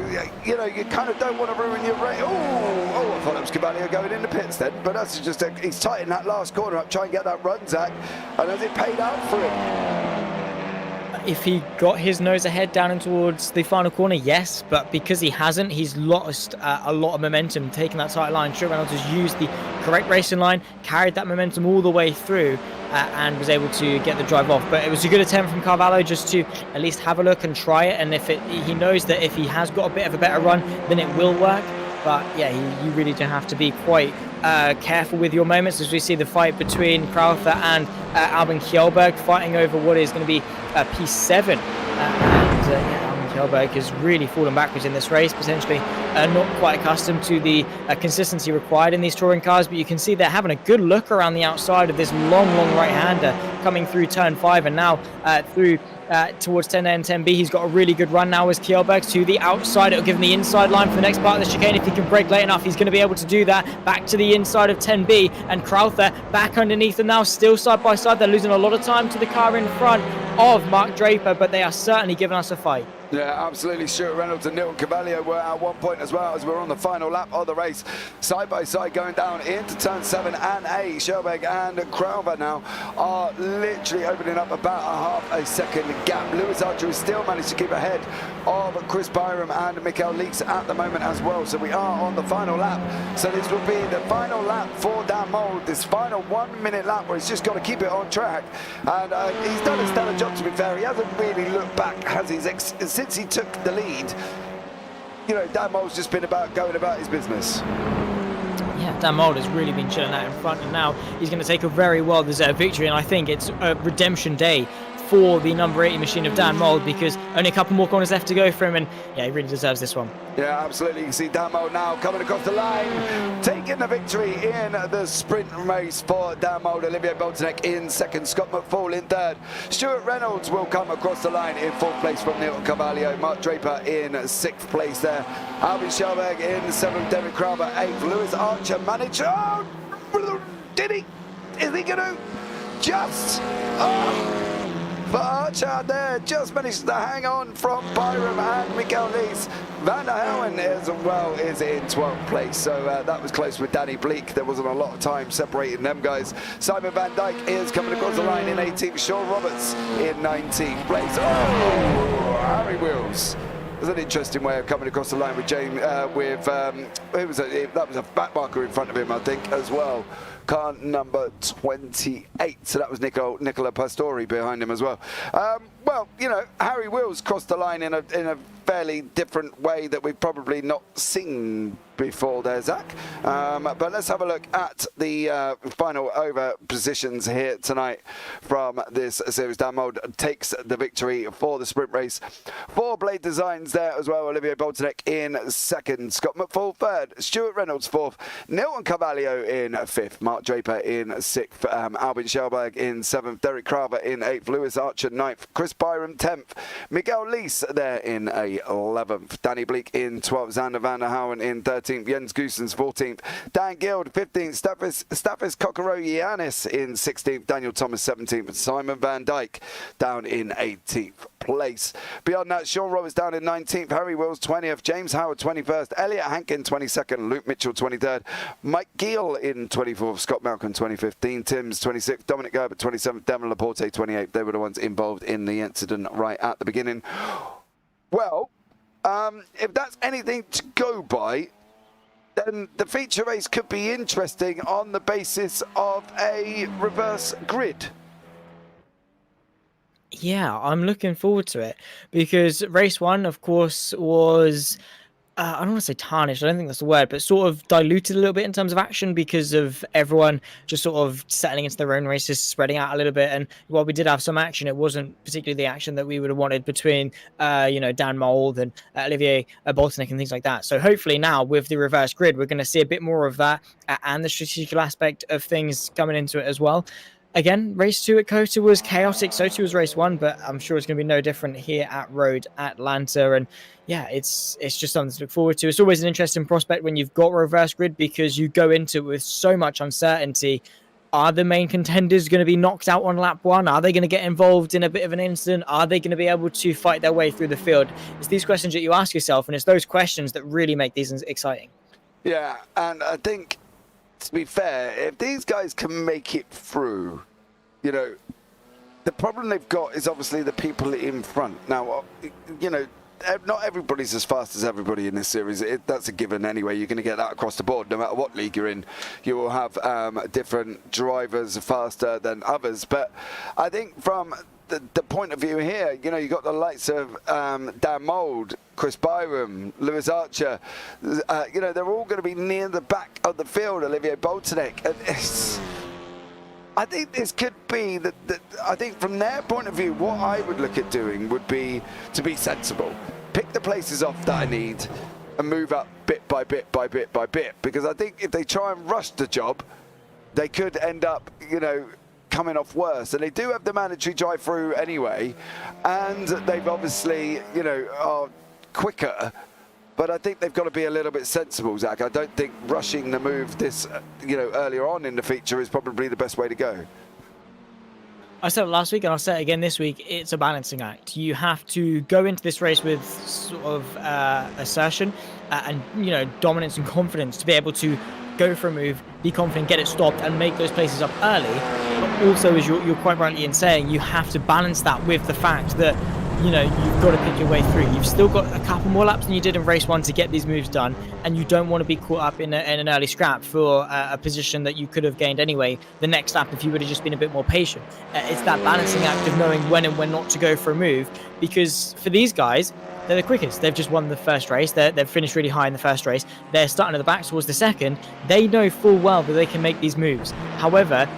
You know, you kind of don't want to ruin your race. Oh, I thought it was Cavallio going in the pits then, but that's just, he's tight in that last corner up, try and get that run, Zach. And has it paid out for him? If he got his nose ahead down and towards the final corner, yes, but because he hasn't, he's lost a lot of momentum taking that tight line. Stuart Reynolds has used the correct racing line, carried that momentum all the way through and was able to get the drive off. But it was a good attempt from Carvalho just to at least have a look and try it, and if he knows that if he has got a bit of a better run, then it will work. But yeah, you really do have to be quite careful with your moments, as we see the fight between Crowther and Albin Kjellberg fighting over what is going to be P7. Albin Kjellberg has really fallen backwards in this race, potentially not quite accustomed to the consistency required in these touring cars, but you can see they're having a good look around the outside of this long right-hander coming through turn 5 and now through towards 10A and 10B. He's got a really good run now as Kjellberg to the outside. It'll give him the inside line for the next part of the chicane. If he can brake late enough, he's going to be able to do that. Back to the inside of 10B, and Crowther back underneath them now, still side by side. They're losing a lot of time to the car in front of Mark Draper, but they are certainly giving us a fight. Yeah, absolutely. Stuart Reynolds and Nilton Cavallio were at one point as well, as we're on the final lap of the race. Side by side going down into turn 7 and 8. Shelberg and Crowber now are literally opening up about a half a second gap. Lewis Archer has still managed to keep ahead of Chris Byram and Mikael Lees at the moment as well. So we are on the final lap. So this will be the final lap for Dan Mould, this final 1 minute lap where he's just got to keep it on track. And he's done a stellar job, to be fair. He hasn't really looked back, has he? Since he took the lead, you know, Dan Mould's just been going about his business. Yeah, Dan Mould has really been chilling out in front, and now he's going to take a very well-deserved victory, and I think it's a redemption day for the number 80 machine of Dan Mould, because only a couple more corners left to go for him, and yeah, he really deserves this one. Yeah, absolutely. You can see Dan Mould now coming across the line, taking the victory in the sprint race for Dan Mould. Olivier Boltonek in second, Scott McFall in third. Stuart Reynolds will come across the line in fourth place from Nilton Cavallio. Mark Draper in sixth place there. Albin Schellberg in seventh, David Crowber eighth. Lewis Archer managed. Oh, did he? Is he going to just? But Archer there just managed to hang on from Byram and Mikael Lees. Van der Houen as well is in 12th place, so that was close with Danny Bleak. There wasn't a lot of time separating them guys. Simon Van Dijk is coming across the line in 18th. Sean Roberts in 19th place. Oh, Harry Wills. There's an interesting way of coming across the line with James, that was a back marker in front of him, I think, as well. Car number 28, so that was Nicola Pastori behind him as well. Well, you know, Harry Wills crossed the line in a fairly different way that we've probably not seen before there, Zach. But let's have a look at the final over positions here tonight from this series. Dan Mould takes the victory for the sprint race. 4 Blade Designs there as well. Olivier Boltonek in second, Scott McFall third, Stuart Reynolds fourth, Nilton Cavallio in fifth, Mark Draper in sixth, Albin Schellberg in seventh, Derek Crowber in eighth, Lewis Archer ninth, Chris Byram 10th, Mikael Lees there in a 11th. Danny Bleek in 12th. Xander van der Houen in 13th. Jens Goossens 14th. Dan Guild 15th. Staffis Kokorogiannis in 16th. Daniel Thomas 17th. Simon Van Dijk down in 18th place. Beyond that, Sean Roberts down in 19th. Harry Wills 20th. James Howard 21st. Elliot Hankin 22nd. Luke Mitchell 23rd. Mike Gill in 24th. Scott Malcolm 25th. Dean Timms 26th. Dominic Gerbert 27th. Devin Laporte 28th. They were the ones involved in the incident right at the beginning. Well, if that's anything to go by, then the feature race could be interesting on the basis of a reverse grid. Yeah, I'm looking forward to it because race one, of course, was I don't want to say tarnished, I don't think that's the word, but sort of diluted a little bit in terms of action because of everyone just sort of settling into their own races, spreading out a little bit. And while we did have some action, it wasn't particularly the action that we would have wanted between, Dan Mould and Olivier Boltonek and things like that. So hopefully now with the reverse grid, we're going to see a bit more of that and the strategical aspect of things coming into it as well. Again, race 2 at COTA was chaotic, so too was race 1, but I'm sure it's going to be no different here at Road Atlanta. And yeah, it's just something to look forward to. It's always an interesting prospect when you've got reverse grid because you go into it with so much uncertainty. Are the main contenders going to be knocked out on lap 1? Are they going to get involved in a bit of an incident? Are they going to be able to fight their way through the field? It's these questions that you ask yourself, and it's those questions that really make these exciting. Yeah, and I think, to be fair, if these guys can make it through, the problem they've got is obviously the people in front. Now, not everybody's as fast as everybody in this series. That's a given anyway. You're going to get that across the board. No matter what league you're in, you will have different drivers faster than others. But I think from the point of view here, you've got the likes of Dan Mould, Chris Byram, Lewis Archer. They're all going to be near the back of the field, Olivier Boltonek. And I think this could be that. I think from their point of view, what I would look at doing would be to be sensible. Pick the places off that I need and move up bit by bit by bit by bit. Because I think if they try and rush the job, they could end up, coming off worse. And they do have the mandatory drive-through anyway. And they've obviously, are quicker. But I think they've got to be a little bit sensible, Zach. I don't think rushing the move this, earlier on in the feature is probably the best way to go. I said it last week and I'll say it again this week. It's a balancing act. You have to go into this race with sort of assertion and, dominance and confidence to be able to go for a move, be confident, get it stopped and make those places up early. But also, as you're quite rightly in saying, you have to balance that with the fact that you've got to pick your way through. You've still got a couple more laps than you did in race 1 to get these moves done, and you don't want to be caught up in an early scrap for a position that you could have gained anyway the next lap if you would have just been a bit more patient. It's that balancing act of knowing when and when not to go for a move, because for these guys, they're the quickest. They've just won the first race. They've finished really high in the first race. They're starting at the back towards the second. They know full well that they can make these moves. However,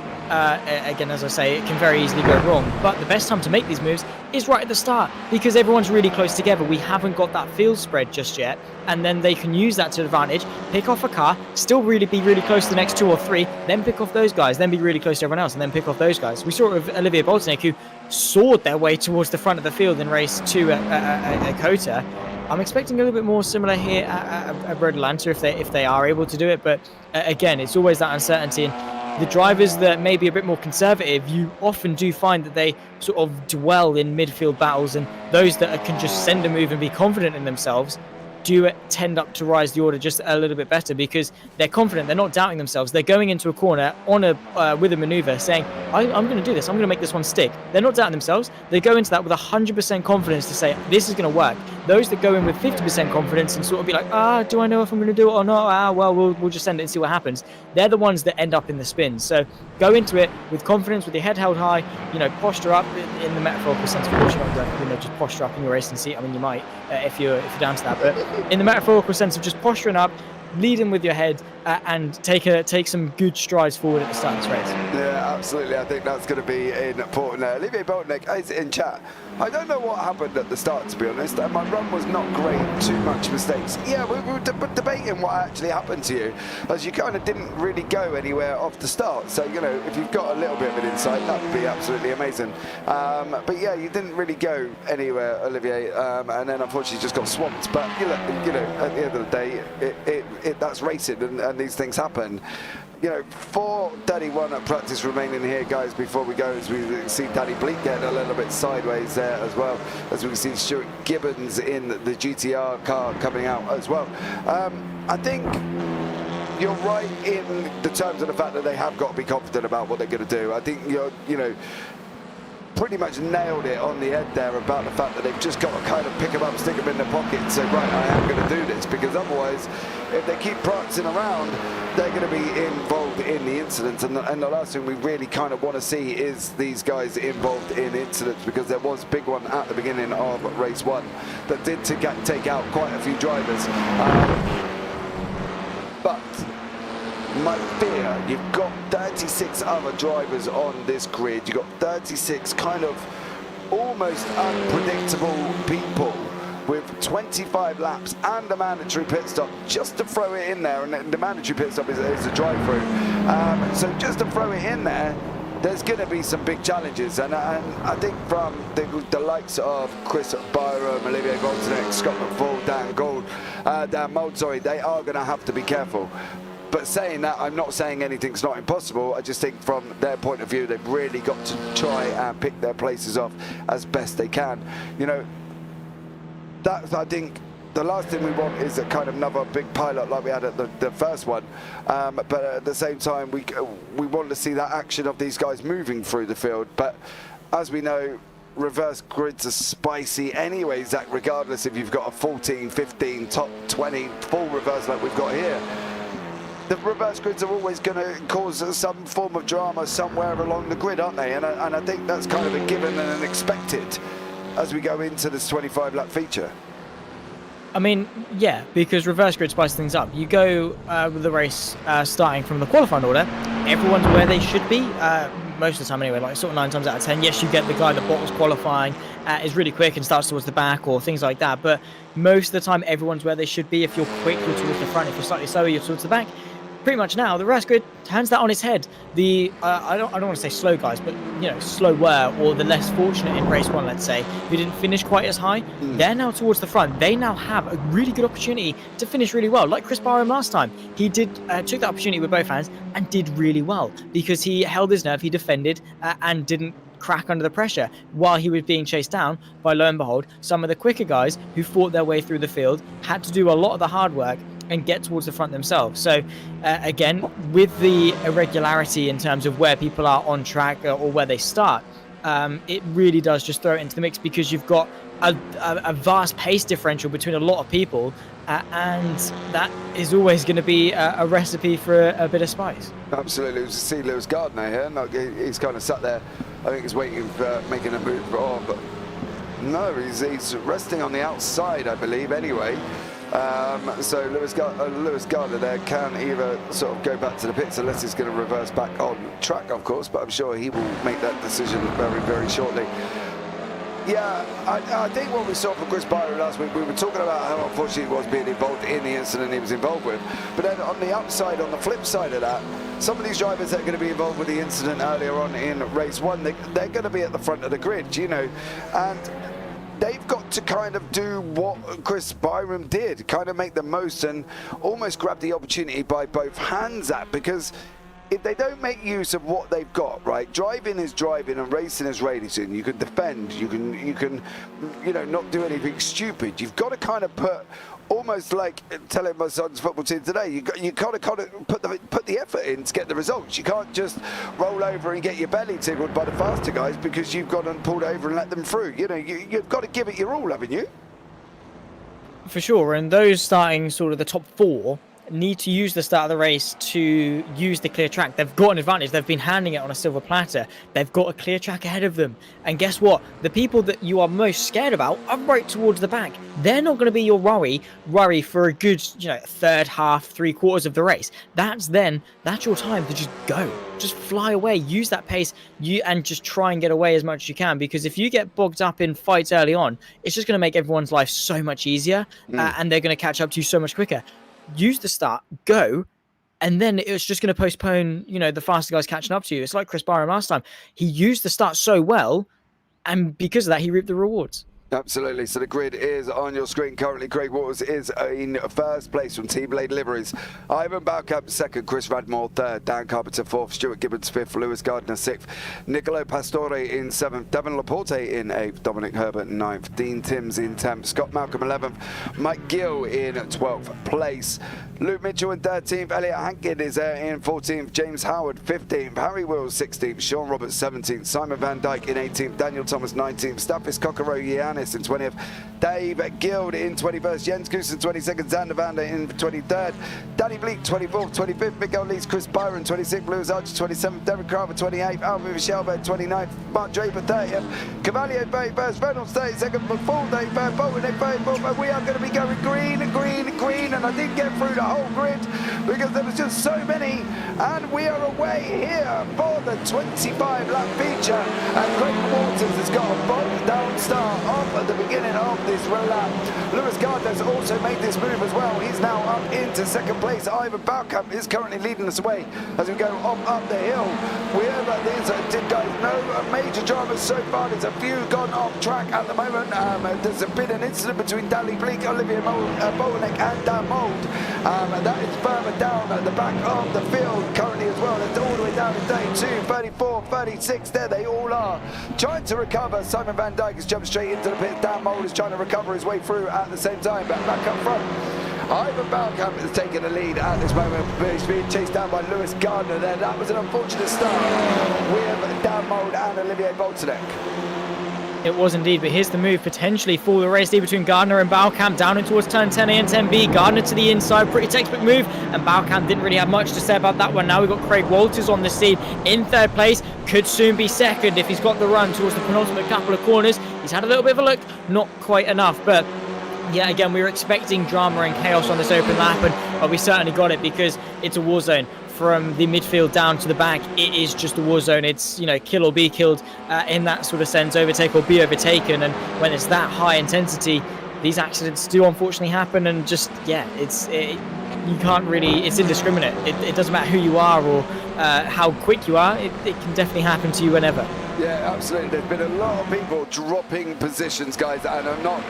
again, as I say, it can very easily go wrong. But the best time to make these moves is right at the start because everyone's really close together. We haven't got that field spread just yet. And then they can use that to advantage, pick off a car, still be really close to the next 2 or 3, then pick off those guys, then be really close to everyone else, and then pick off those guys. We saw it with Olivier Boltonek, who soared their way towards the front of the field in race 2 at COTA. I'm expecting a little bit more similar here at Road Atlanta if they are able to do it. But again, it's always that uncertainty. And the drivers that may be a bit more conservative, you often do find that they sort of dwell in midfield battles, and those that can just send a move and be confident in themselves do tend up to rise the order just a little bit better because they're confident, they're not doubting themselves, they're going into a corner on with a maneuver saying, I'm going to do this, I'm going to make this one stick. They're not doubting themselves, they go into that with 100% confidence to say, this is going to work. Those that go in with 50% confidence and sort of be like, do I know if I'm going to do it or not? Well, we'll just send it and see what happens. They're the ones that end up in the spins. So go into it with confidence, with your head held high, posture up in the metaphorical sense. Of course, you don't just posture up in your racing seat. I mean, you might if you're down to that, but in the metaphorical sense of just posturing up, lead in with your head and take some good strides forward at the start of this race. Yeah, absolutely. I think that's going to be important. Olivier Boltnick is in chat. I don't know what happened at the start, to be honest. My run was not great, too much mistakes. Yeah, we were debating what actually happened to you, as you kind of didn't really go anywhere off the start. So, you know, if you've got a little bit of an insight, that would be absolutely amazing. But yeah, you didn't really go anywhere, Olivier, and then unfortunately just got swamped. But, you know, at the end of the day, that's racing, and these things happen. You know, 4:31 at practice remaining here, guys, before we go, as we see Danny Bleak getting a little bit sideways there as well, as we can see Stuart Gibbons in the GTR car coming out as well. I think you're right in the terms of the fact that they have got to be confident about what they're going to do. I think you know, pretty much nailed it on the head there about the fact that they've just got to kind of pick them up, stick them in their pocket and say, right, I am going to do this, because otherwise, if they keep prancing around, they're going to be involved in the incidents, and the last thing we really kind of want to see is these guys involved in incidents, because there was a big one at the beginning of race 1 that did take out quite a few drivers. But my fear, you've got 36 other drivers on this grid. You've got 36 kind of almost unpredictable people with 25 laps and a mandatory pit stop, just to throw it in there. And the mandatory pit stop is a drive-through. So just to throw it in there, there's going to be some big challenges. And I think from the likes of Chris Byram, Olivier Boltnick, Scott McFall, Dan Mould, they are going to have to be careful. But saying that, I'm not saying anything's not impossible. I just think from their point of view, they've really got to try and pick their places off as best they can. You know, that's, I think, the last thing we want is a kind of another big pilot like we had at the first one. But at the same time, we want to see that action of these guys moving through the field. But as we know, reverse grids are spicy anyway, Zach, regardless if you've got a 14, 15, top 20 full reverse like we've got here. The reverse grids are always going to cause some form of drama somewhere along the grid, aren't they? And I think that's kind of a given and an expected as we go into this 25-lap feature. I mean, yeah, because reverse grid spices things up. You go with the race starting from the qualifying order, everyone's where they should be, most of the time anyway, like sort of 9 times out of 10. Yes, you get the guy that bottles qualifying, is really quick and starts towards the back or things like that, but most of the time everyone's where they should be. If you're quick, you're towards the front. If you're slightly slower, you're towards the back. Pretty much now, the reverse grid turns that on its head. The I don't want to say slow guys, but you know, slower or the less fortunate in race 1, let's say, who didn't finish quite as high, they're now towards the front. They now have a really good opportunity to finish really well, like Chris Byram last time. He did took that opportunity with both hands and did really well because he held his nerve, he defended and didn't crack under the pressure while he was being chased down by, lo and behold, some of the quicker guys who fought their way through the field, had to do a lot of the hard work and get towards the front themselves. So again, with the irregularity in terms of where people are on track or where they start, it really does just throw it into the mix, because you've got a vast pace differential between a lot of people, and that is always going to be a recipe for a bit of spice. Absolutely. We see Lewis Gardner here. He's kind of sat there. I think he's waiting for making a move on, but no, he's resting on the outside, I believe, anyway. So Lewis Gardner there can either sort of go back to the pits, unless he's going to reverse back on track, of course, but I'm sure he will make that decision very, very shortly. Yeah, I think what we saw from Chris Byram last week, we were talking about how unfortunate he was being involved in the incident he was involved with. But then on the upside, on the flip side of that, some of these drivers that are going to be involved with the incident earlier on in race 1, they're going to be at the front of the grid, you know, and they've got to kind of do what Chris Byram did, kind of make the most and almost grab the opportunity by both hands at, because if they don't make use of what they've got, right? Driving is driving and racing is racing. You can defend, you can, you know, not do anything stupid. You've got to kind of put, almost like telling my son's football team today, you kind of put the effort in to get the results. You can't just roll over and get your belly tickled by the faster guys because you've got them pulled over and let them through. You know, you've got to give it your all, haven't you? For sure, and those starting sort of the top 4, need to use the start of the race to use the clear track. They've got an advantage. They've been handing it on a silver platter. They've got a clear track ahead of them. And guess what? The people that you are most scared about are right towards the back. They're not going to be your worry for a good, third half, 3/4 of the race. That's your time to just go. Just fly away, use that pace, and just try and get away as much as you can. Because if you get bogged up in fights early on, it's just going to make everyone's life so much easier, and they're going to catch up to you so much quicker. Use the start, go, and then it's just going to postpone, the faster guys catching up to you. It's like Chris Byron last time. He used the start so well, and because of that, he reaped the rewards. Absolutely. So the grid is on your screen currently. Craig Waters is in first place from Team Blade Liveries. Ivan Balcap second, Chris Radmore third, Dan Carpenter fourth, Stuart Gibbons fifth, Lewis Gardner sixth, Nicolo Pastore in seventh, Devon Laporte in eighth, Dominic Herbert ninth, Dean Timms in 10th, Scott Malcolm 11th, Mike Gill in 12th place, Luke Mitchell in 13th, Elliot Hankin is in 14th, James Howard 15th, Harry Wills 16th, Sean Roberts 17th, Simon Van Dyke in 18th, Daniel Thomas 19th, Staffis Kokoro Giannis in 20th, Dave Guild in 21st, Jens Goose in 22nd, Xander Vander in 23rd, Danny Bleak 24th, 25th, Miguel Lees, Chris Byron 26th, Lewis Archer 27th, Derek Carver 28th, Alvin Michelberg 29th, Mark Draper 30th, Cavalier 31st, Reynolds 32nd, McFall 33rd, Bolton 34th, and we are going to be going green, and I didn't get through the whole grid because there was just so many, and we are away here for the 25 lap feature, and Craig Waters has got a bolt down start off at the beginning of this lap. Lewis Gardner's also made this move as well. He's now up into second place. Ivan Balcamp is currently leading us away as we go up the hill. There's no major dramas so far. There's a few gone off track at the moment. There's been an incident between Dally Bleak, Olivia Bolnick and Dan Mould. That is further down at the back of the field currently as well. It's all the way down to 32, 34, 36. There they all are. Trying to recover. Simon Van Dyke has jumped straight into the pit. Dan Mould is trying to recover his way through at the same time, but back up front. Ivan Balcamp is taking the lead at this moment. He's being chased down by Lewis Gardner there. That was an unfortunate start with Dan Mould and Olivier Boltonek. It was indeed, but here's the move potentially for the race lead between Gardner and Balcamp down in towards turn 10A and 10B. Gardner to the inside, pretty textbook move, and Balcamp didn't really have much to say about that one. Now we've got Craig Walters on the scene in third place, could soon be second if he's got the run towards the penultimate couple of corners. He's had a little bit of a look, not quite enough, but yeah, again, we were expecting drama and chaos on this open lap, and we certainly got it because it's a war zone. From the midfield down to the back, it is just a war zone. It's, kill or be killed in that sort of sense, overtake or be overtaken. And when it's that high intensity, these accidents do unfortunately happen. And just, you can't really, it's indiscriminate. It doesn't matter who you are or how quick you are. It can definitely happen to you whenever. Yeah, absolutely. There's been a lot of people dropping positions, guys, and I'm not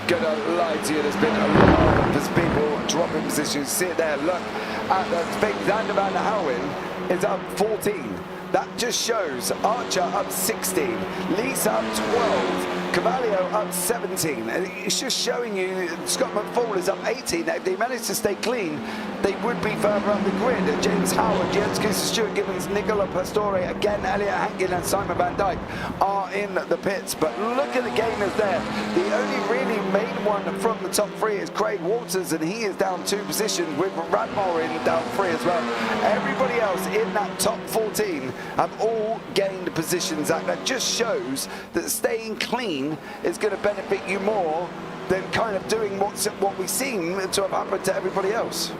going to lie to you. There's been a lot of people dropping positions. Sit there, look at the thing. Xander Van Howen is up 14. That just shows Archer up 16, Lisa up 12, Cavallio up 17. It's just showing you Scott McFall is up 18. If they managed to stay clean, they would be further up the grid. James Howard, Jens Goose, Stuart Gibbons, Nicola Pastore, again Elliot Hankin and Simon Van Dyke are in the pits. But look at the gamers there. The only really main one from the top three is Craig Waters, and he is down 2 positions with Radmore in down 3 as well. Everybody else in that top 14 have all gained positions. That just shows that staying clean is going to benefit you more than kind of doing what we seem to have happened to everybody else.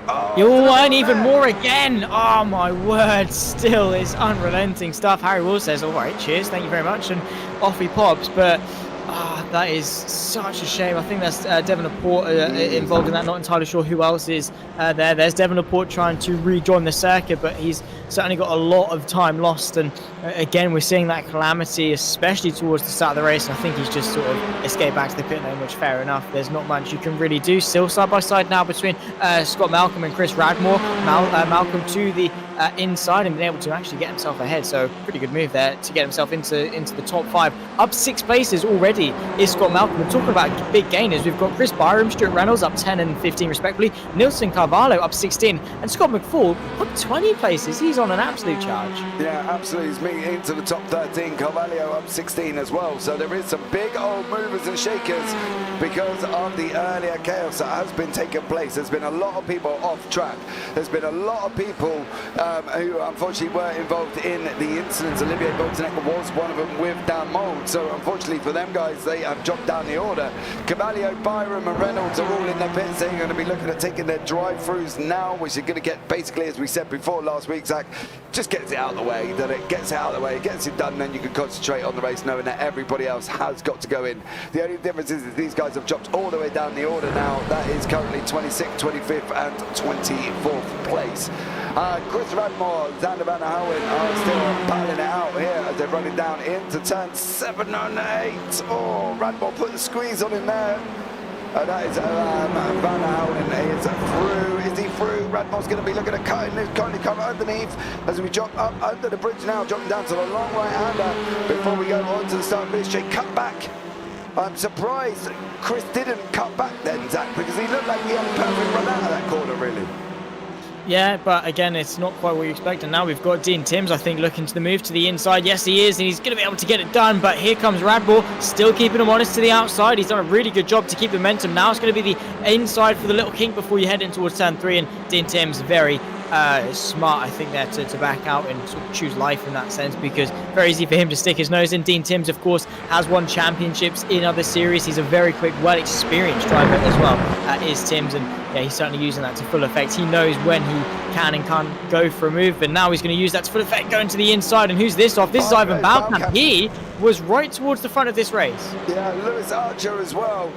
And even more again. Oh my word, still it's unrelenting stuff. Harry Will says, all right, cheers, thank you very much, and off he pops. But that is such a shame. I think that's Devon Laporte involved in that. Not entirely sure who else is there. There's Devon Laporte trying to rejoin the circuit, but he's certainly got a lot of time lost. And again, we're seeing that calamity, especially towards the start of the race. And I think he's just sort of escaped back to the pit lane, which fair enough. There's not much you can really do. Still side by side now between Scott Malcolm and Chris Radmore. Malcolm to the inside and been able to actually get himself ahead. So pretty good move there to get himself into the top 5. Up 6 places already is Scott Malcolm. We're talking about big gainers. We've got Chris Byram, Stuart Reynolds up 10 and 15 respectively, Nilson Carvalho up 16, and Scott McFall up 20 places. He's on an absolute charge. Yeah, absolutely. He's moving into the top 13. Carvalho up 16 as well. So there is some big old movers and shakers because of the earlier chaos that has been taking place. There's been a lot of people off track. There's been a lot of people who unfortunately were involved in the incidents. Olivier Boltonek was one of them with Dan Mould. So unfortunately for them guys, they have dropped down the order. Carvalho, Byram and Reynolds are all in their pits. They're going to be looking at taking their drive-throughs now, which are going to get basically, as we said before last week, Zach, just gets it out of the way. That it gets it out of the way, gets it done, then you can concentrate on the race knowing that everybody else has got to go in. The only difference is that these guys have dropped all the way down the order now. That is currently 26th, 25th and 24th place. Chris Radmore, Xander Van Howen are still battling it out here as they're running down into turn 7 and 8. Oh, Radmore put the squeeze on him there. That is Van Howen is through. Is he through? Radmore's going to be looking at cutting this, kindly come underneath as we drop up under the bridge now, dropping down to the long right-hander before we go on to the start of this straight cut back. I'm surprised Chris didn't cut back then, Zach, because he looked like he had a perfect run out of that corner, really. Yeah, but again, it's not quite what you expect. And now we've got Dean Timms, I think, looking to move to the inside. Yes, he is, and he's going to be able to get it done. But here comes Radmore, still keeping him honest to the outside. He's done a really good job to keep the momentum. Now it's going to be the inside for the little kink before you head in towards turn 3. And Dean Timms, very smart, I think, there to back out and sort of choose life in that sense, because very easy for him to stick his nose in. Dean Timms, of course, has won championships in other series. He's a very quick, well-experienced driver as well, is Timms, and yeah, he's certainly using that to full effect. He knows when he can and can't go for a move, but now he's going to use that to full effect, going to the inside. And who's this off? This is Ivan Balkamp. He was right towards the front of this race. Yeah, Lewis Archer as well.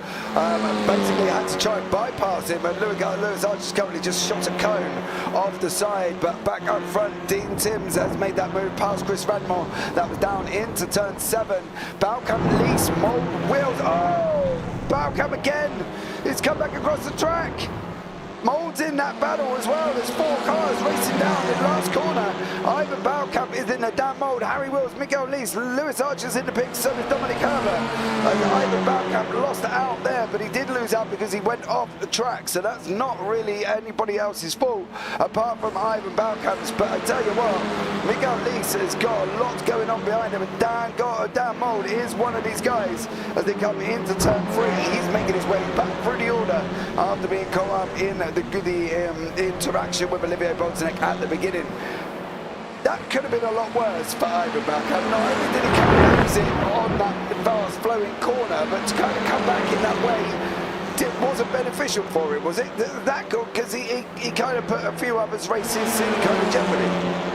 Basically had to try and bypass him, and Lewis Archer's currently just shot a cone off the side, but back up front, Dean Timms has made that move past Chris Radmore. That was down into turn 7. Balkamp lease, Mould wheels. Oh, Balkamp again. He's come back across the track. Mould's in that battle as well. There's 4 cars racing down the last corner. Ivan Balkamp is in the Dan Mould, Harry Wills, Miguel Lees, Lewis Archer's in the pit, so is Dominic Herber. And Ivan Balkamp lost out there, but he did lose out because he went off the track, so that's not really anybody else's fault apart from Ivan Balkamp's. But I tell you what, Miguel Lees has got a lot going on behind him, and Dan Mould is one of these guys. As they come into turn 3, he's making his way back through the order after being caught up in the interaction with Olivier Boltonek at the beginning. That could have been a lot worse for Ivan Balkamp. Not only did he kind of lose it on that fast flowing corner, but to kind of come back in that way, it wasn't beneficial for him, was it? That good, because he kind of put a few others' races in kind of jeopardy.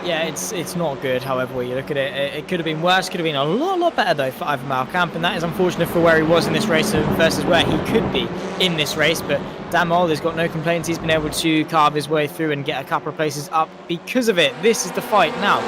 Yeah, it's not good, however way you look at it. It could have been worse, could have been a lot better, though, for Ivan Balkamp, and that is unfortunate for where he was in this race versus where he could be in this race. But Dan Mould has got no complaints. He's been able to carve his way through and get a couple of places up because of it. This is the fight now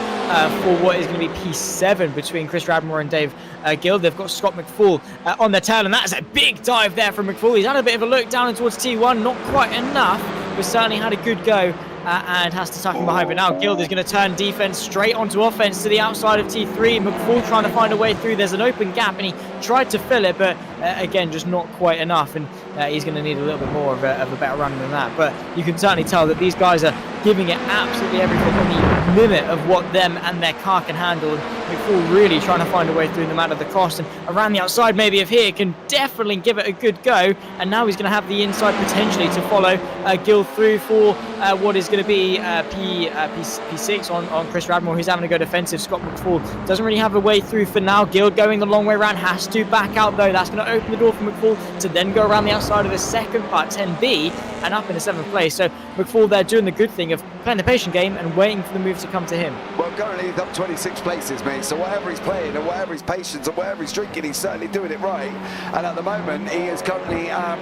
for what is going to be P7 between Chris Radmore and Dave Gill. They've got Scott McFall on their tail, and that is a big dive there from McFall. He's had a bit of a look down towards T1, not quite enough, but certainly had a good go. And has to tuck him behind, but now Guild is going to turn defense straight onto offense to the outside of T3. McFall trying to find a way through. There's an open gap, and he tried to fill it, but again, just not quite enough, and he's going to need a little bit more of a better run than that. But you can certainly tell that these guys are giving it absolutely everything on the limit of what them and their car can handle. And McFall really trying to find a way through no matter the cost, and around the outside maybe of here can definitely give it a good go. And now he's going to have the inside potentially to follow Guild through for what is going to be P6 on Chris Radmore, who's having to go defensive. Scott McFall doesn't really have a way through for now. Guild going the long way around, has to back out though. That's going to open the door for McFall to then go around the outside of the second part, 10B, and up in the 7th place. So McFall there doing the good thing of playing the patient game and waiting for the move to come to him. Well, currently he's up 26 places, mate. So whatever he's playing and whatever his patience and whatever he's drinking, he's certainly doing it right. And at the moment, he is currently up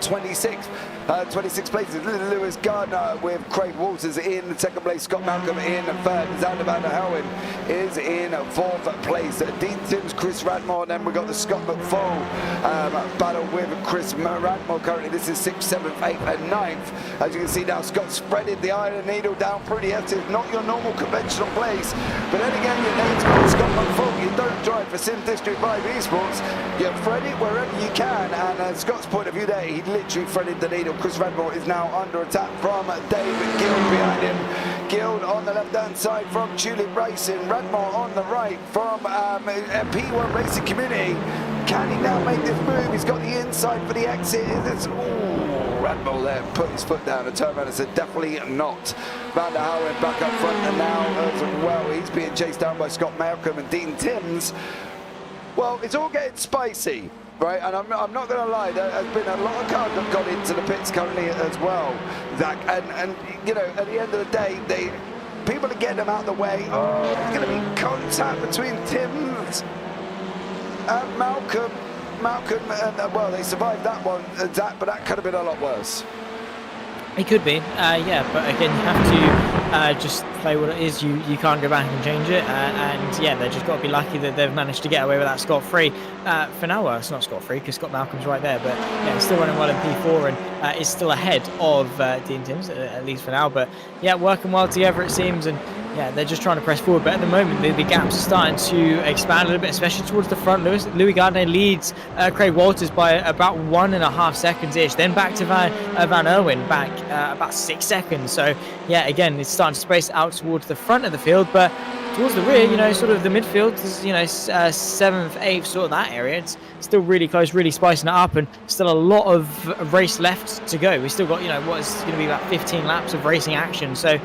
26th. 26 places, Lewis Gardner with Craig Walters in second place, Scott Malcolm in third, Xander Van der Helwen is in fourth place, Dean Timms, Chris Radmore, then we've got the Scott McFall battle with Chris Radmore currently. This is 6th, 7th, 8th and 9th. As you can see now, Scott spreaded the iron needle down pretty hefty, not your normal conventional place, but then again, your name's called Scott McFall. You don't drive for Sim District 5 Esports, you thread it wherever you can, and Scott's point of view there, he literally threaded the needle. Chris Radmore is now under attack from David Guild behind him. Guild on the left-hand side from Tulip Racing. Radmore on the right from P1 Racing Community. Can he now make this move? He's got the inside for the exit. Radmore there put his foot down and turned around and said, definitely not. Van der Helwen back up front, and now as well, he's being chased down by Scott Malcolm and Dean Timms. Well, it's all getting spicy. Right, and I'm not going to lie, there has been a lot of cars that have gone into the pits currently as well, Zach, and you know, at the end of the day, people are getting them out of the way. Oh, there's going to be contact between Timms and Malcolm, and well, they survived that one, Zach, but that could have been a lot worse. It could be, yeah, but again, you have to just play what it is. You can't go back and change it, and yeah, they've just got to be lucky that they've managed to get away with that scot-free for now. Well, it's not scot-free because Scott Malcolm's right there, but yeah, he's still running well in P4 and is still ahead of Dean Timms, at least for now. But yeah, working well together it seems, and yeah, they're just trying to press forward. But at the moment, the gaps are starting to expand a little bit, especially towards the front. Louis Gardner leads Craig Walters by about 1.5 seconds-ish. Then back to Van Erwin, back about 6 seconds. So yeah, again, it's starting to space out towards the front of the field, but towards the rear, you know, sort of the midfield is, you know, 7th, 8th, sort of that area. It's still really close, really spicing it up, and still a lot of race left to go. We've still got, you know, what is going to be about 15 laps of racing action. So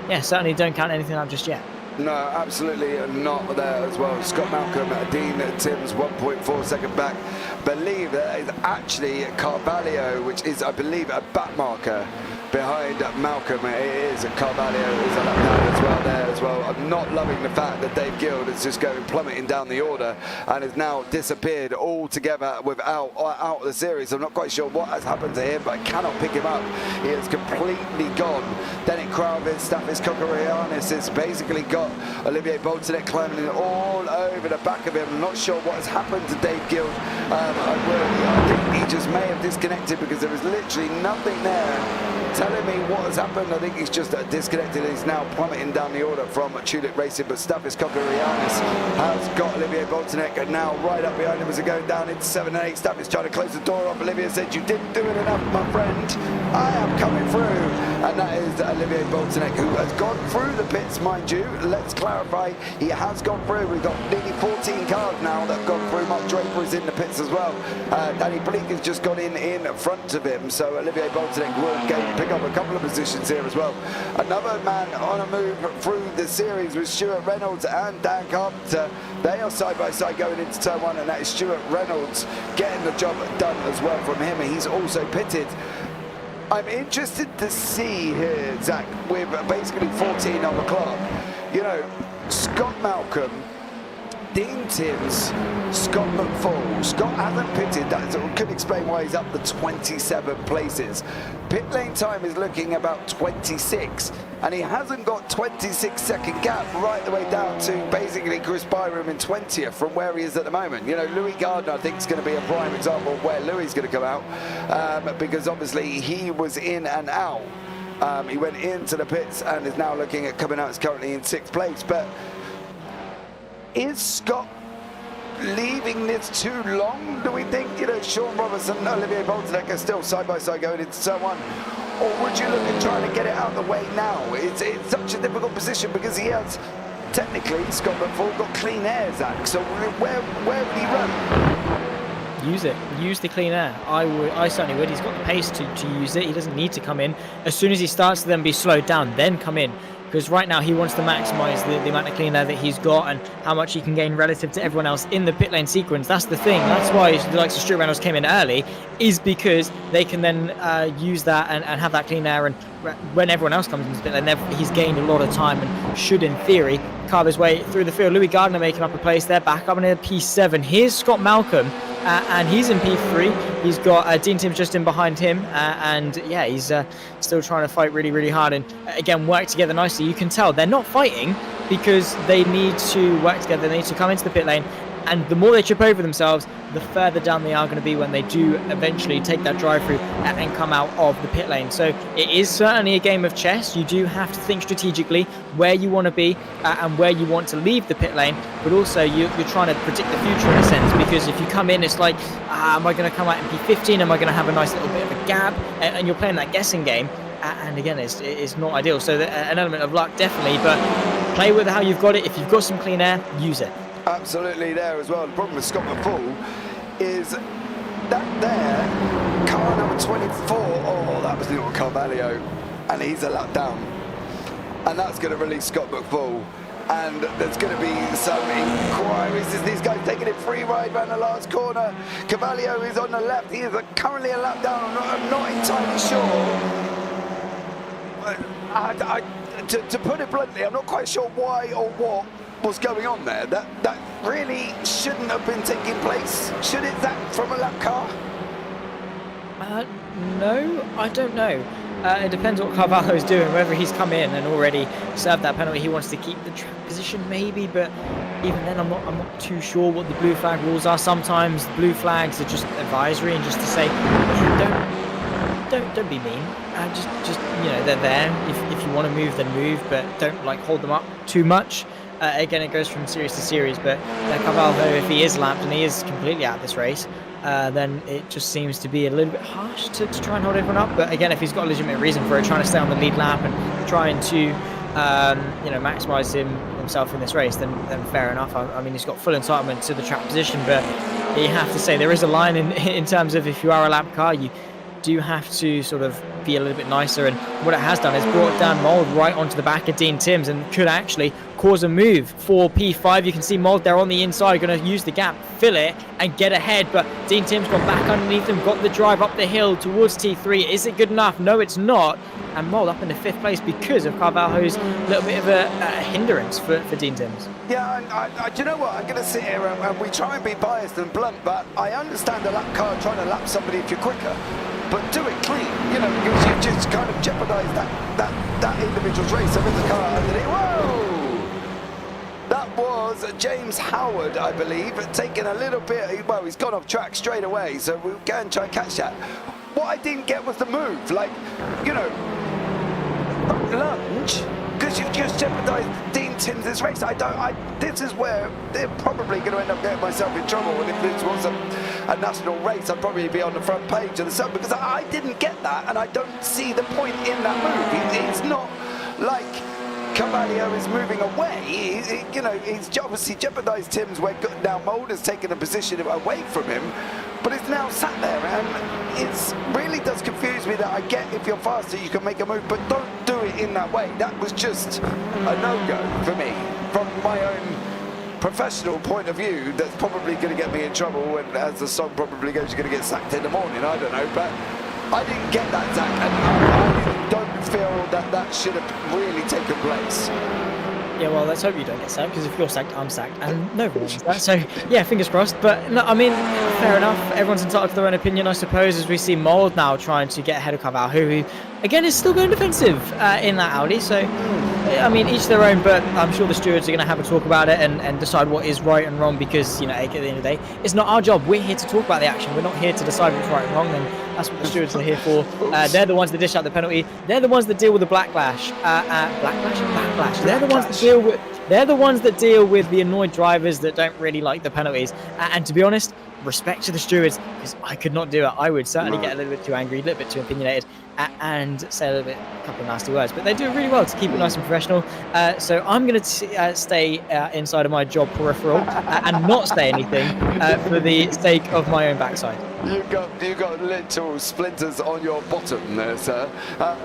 yeah, certainly don't count anything out just yet. No, absolutely not there as well. Scott Malcolm, Dean Timms, 1.4 second back. Believe that is actually Carvalho, which is, I believe, a back marker behind Malcolm. It is Carvalho is a lap down as well there as well. I'm not loving the fact that Dave Guild is just going plummeting down the order and has now disappeared altogether out of the series. I'm not quite sure what has happened to him, but I cannot pick him up. He is completely gone. Danik Kravitz, Stathis Kokorianis has basically got Olivier Boltonet climbing all over the back of him. I'm not sure what has happened to Dave Guild. I think he just may have disconnected because there is literally nothing there telling me what has happened. I think he's just disconnected. He's now plummeting down the order from Tulip Racing, but Stathis Kokorianis has got Olivier Boltonek, and now right up behind him as they're going down into 7 and 8. Stathis trying to close the door off. Olivier said, you didn't do it enough, my friend. I am coming through. And that is Olivier Boltonek, who has gone through the pits, mind you. Let's clarify, he has gone through. We've got nearly 14 cars now that have gone through. Mark Draper is in the pits as well. Danny Bleak has just got in front of him, so Olivier Boltonek will pick up a couple of positions here as well. Another man on a move through the series with Stuart Reynolds and Dan Carpenter. They are side by side going into turn 1, and that is Stuart Reynolds getting the job done as well from him. He's also pitted. I'm interested to see here, Zach, with basically 14 on the clock. You know, Scott Malcolm, Dean Timms, Scott McFall. Scott hasn't pitted. That could explain why he's up to 27 places. Pit lane time is looking about 26, and he hasn't got 26-second gap right the way down to basically Chris Byram in 20th from where he is at the moment. You know, Louis Gardner, I think, is going to be a prime example of where Louis is going to come out, because obviously he was in and out. He went into the pits and is now looking at coming out as currently in 6th place, but is Scott leaving this too long, do we think? You know, Sean Robertson and Olivier Boltonek are still side by side going into turn 1. Or would you look at trying to get it out of the way now? It's such a difficult position because he has, technically, Scott McFall got clean air, Zach. So where would he run? Use it. Use the clean air. I certainly would. He's got the pace to use it. He doesn't need to come in. As soon as he starts to then be slowed down, then come in. Because right now he wants to maximise the amount of clean air that he's got and how much he can gain relative to everyone else in the pit lane sequence. That's the thing. That's why the likes of Stuart Reynolds came in early, is because they can then use that and have that clean air. And when everyone else comes into the pit lane, he's gained a lot of time and should, in theory, carve his way through the field. Louis Gardner making up a place there, back up in P7. Here's Scott Malcolm, and he's in P3. He's got Dean Timms just in behind him, and yeah, he's still trying to fight really, really hard, and again, work together nicely. You can tell they're not fighting because they need to work together. They need to come into the pit lane, and the more they trip over themselves, the further down they are going to be when they do eventually take that drive through and come out of the pit lane. So it is certainly a game of chess. You do have to think strategically where you want to be and where you want to leave the pit lane, but also you're trying to predict the future in a sense, because if you come in, it's like, am I going to come out in P15? Am I going to have a nice little bit of a gap? And you're playing that guessing game. And again, it's not ideal. So an element of luck, definitely, but play with how you've got it. If you've got some clean air, use it. Absolutely there as well. The problem with Scott McFall is that there, car number 24, oh, that was little Carvalho, and he's a lap down. And that's going to release Scott McFall. And there's going to be some inquiries as these guys taking it free ride around the last corner. Carvalho is on the left. He is currently a lap down. I'm not entirely sure. To put it bluntly, I'm not quite sure why or what was going on there. That really shouldn't have been taking place. Should it, that from a lap car? No, I don't know. It depends what Carvalho's doing, whether he's come in and already served that penalty. He wants to keep the track position maybe, but even then I'm not too sure what the blue flag rules are. Sometimes the blue flags are just advisory and just to say, don't be mean. Just they're there. If you want to move, then move, but don't like hold them up too much. Again, it goes from series to series, but Carvalho, if he is lapped and he is completely out of this race, then it just seems to be a little bit harsh to try and hold everyone up. But again, if he's got a legitimate reason for it, trying to stay on the lead lap and trying to maximise himself in this race, then fair enough. I mean, he's got full entitlement to the track position, but you have to say there is a line in terms of if you are a lap car, you do have to sort of be a little bit nicer, and what it has done is brought down Mould right onto the back of Dean Timms and could actually cause a move for P5. You can see Mould there on the inside, going to use the gap, fill it and get ahead, but Dean Timms gone back underneath him, got the drive up the hill towards T3. Is it good enough? No, it's not, and Mould up in the 5th place because of Carvalho's little bit of a hindrance for Dean Timms. Yeah, and do you know what, I'm going to sit here and we try and be biased and blunt, but I understand a lap car trying to lap somebody if you're quicker, but do it clean, because you've just kind of jeopardised that individual's race. So with the car underneath, whoa! That was James Howard, I believe, taking a little bit, well, he's gone off track straight away, so we can try and catch that. What I didn't get was the move, like, lunge, because you've just jeopardised Dean Timms' race. This is where they're probably going to end up getting myself in trouble, and if this was a national race, I'd probably be on the front page of the Sun, because I didn't get that, and I don't see the point in that move. It's not like Carvalho is moving away. He's obviously jeopardised Timms where now Mould has taken a position away from him, but it's now sat there, and it really does confuse me. That I get if you're faster you can make a move, but don't do it in that way. That was just a no-go for me from my own professional point of view. That's probably going to get me in trouble, and as the song probably goes, you're going to get sacked in the morning. I don't know, but I didn't get that, Zach, and I don't feel that should have really taken place. Yeah, well, let's hope you don't get sacked, because if you're sacked, I'm sacked, and no one wants that. So, yeah, fingers crossed. But, no, I mean, fair enough. Everyone's entitled to their own opinion, I suppose, as we see Mould now trying to get ahead of Carvalho, who, again, is still going defensive in that Audi. So, I mean, each their own, but I'm sure the stewards are going to have a talk about it and decide what is right and wrong, because, at the end of the day, it's not our job. We're here to talk about the action. We're not here to decide what's right and wrong, and that's what the stewards are here for. They're the ones that dish out the penalty. They're the ones that deal with the backlash. Backlash. They're the ones that deal with the annoyed drivers that don't really like the penalties. And to be honest, respect to the stewards, because I could not do it. I would certainly get a little bit too angry, a little bit too opinionated, and say a couple of nasty words. But they do it really well to keep it nice and professional. So I'm going to stay inside of my job peripheral and not say anything for the sake of my own backside. You got literal splinters on your bottom there, sir.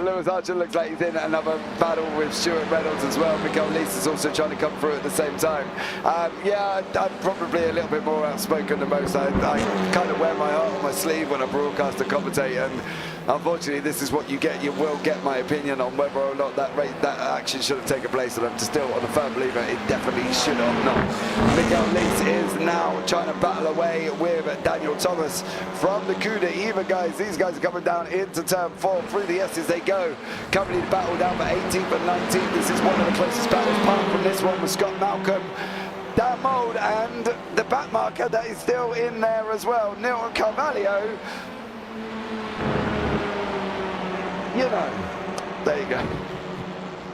Lewis Archer looks like he's in another battle with Stuart Reynolds as well. Miguel Lees is also trying to come through at the same time. Yeah, I'm probably a little bit more outspoken than most. I kind of wear my heart on my sleeve when I broadcast and commentate, and unfortunately this is what you get. You will get my opinion on whether or not that action should have taken place, and I'm still on a firm believer it definitely should have not. Miguel Lees is now trying to battle away with Daniel Thomas from the Coup d'Eva guys. These guys are coming down into turn 4. Through the S's they go. Currently the battle down for 18th and 19th. This is one of the closest battles apart from this one with Scott Malcolm, Dan Mould, and the back marker that is still in there as well, Neil Carvalho. You know, there you go.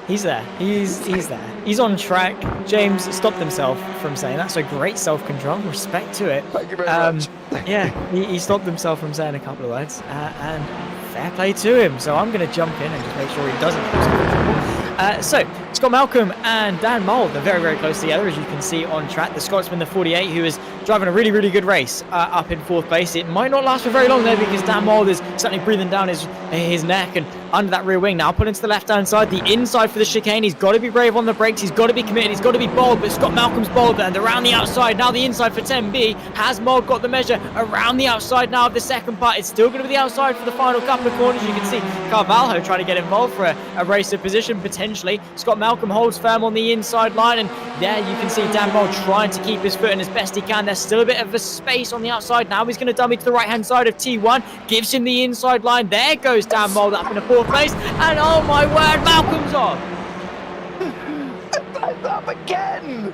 He's there. He's there. He's on track. James stopped himself from saying that, so great self-control. Respect to it. Thank you very much. Yeah, he stopped himself from saying a couple of words, and fair play to him. So I'm going to jump in and just make sure he doesn't get himself in trouble. So Scott Malcolm and Dan Mould are very, very close together, as you can see on track. The Scotsman, the 48, who is driving a really, really good race up in 4th place. It might not last for very long there because Dan Mould is certainly breathing down his neck and under that rear wing. Now put into the left-hand side, the inside for the chicane. He's got to be brave on the brakes. He's got to be committed. He's got to be bold, but Scott Malcolm's bold, and around the outside. Now the inside for 10B. Has Mould got the measure around the outside now of the second part? It's still going to be the outside for the final couple of corners. You can see Carvalho trying to get involved for a racer position potentially. Scott Malcolm holds firm on the inside line, and there you can see Dan Mould trying to keep his foot in as best he can. There's still a bit of a space on the outside. Now he's going to dummy to the right-hand side of T1. Gives him the inside line. There goes Dan Mould up in the 4th place, and oh my word, Malcolm's off. It's up again.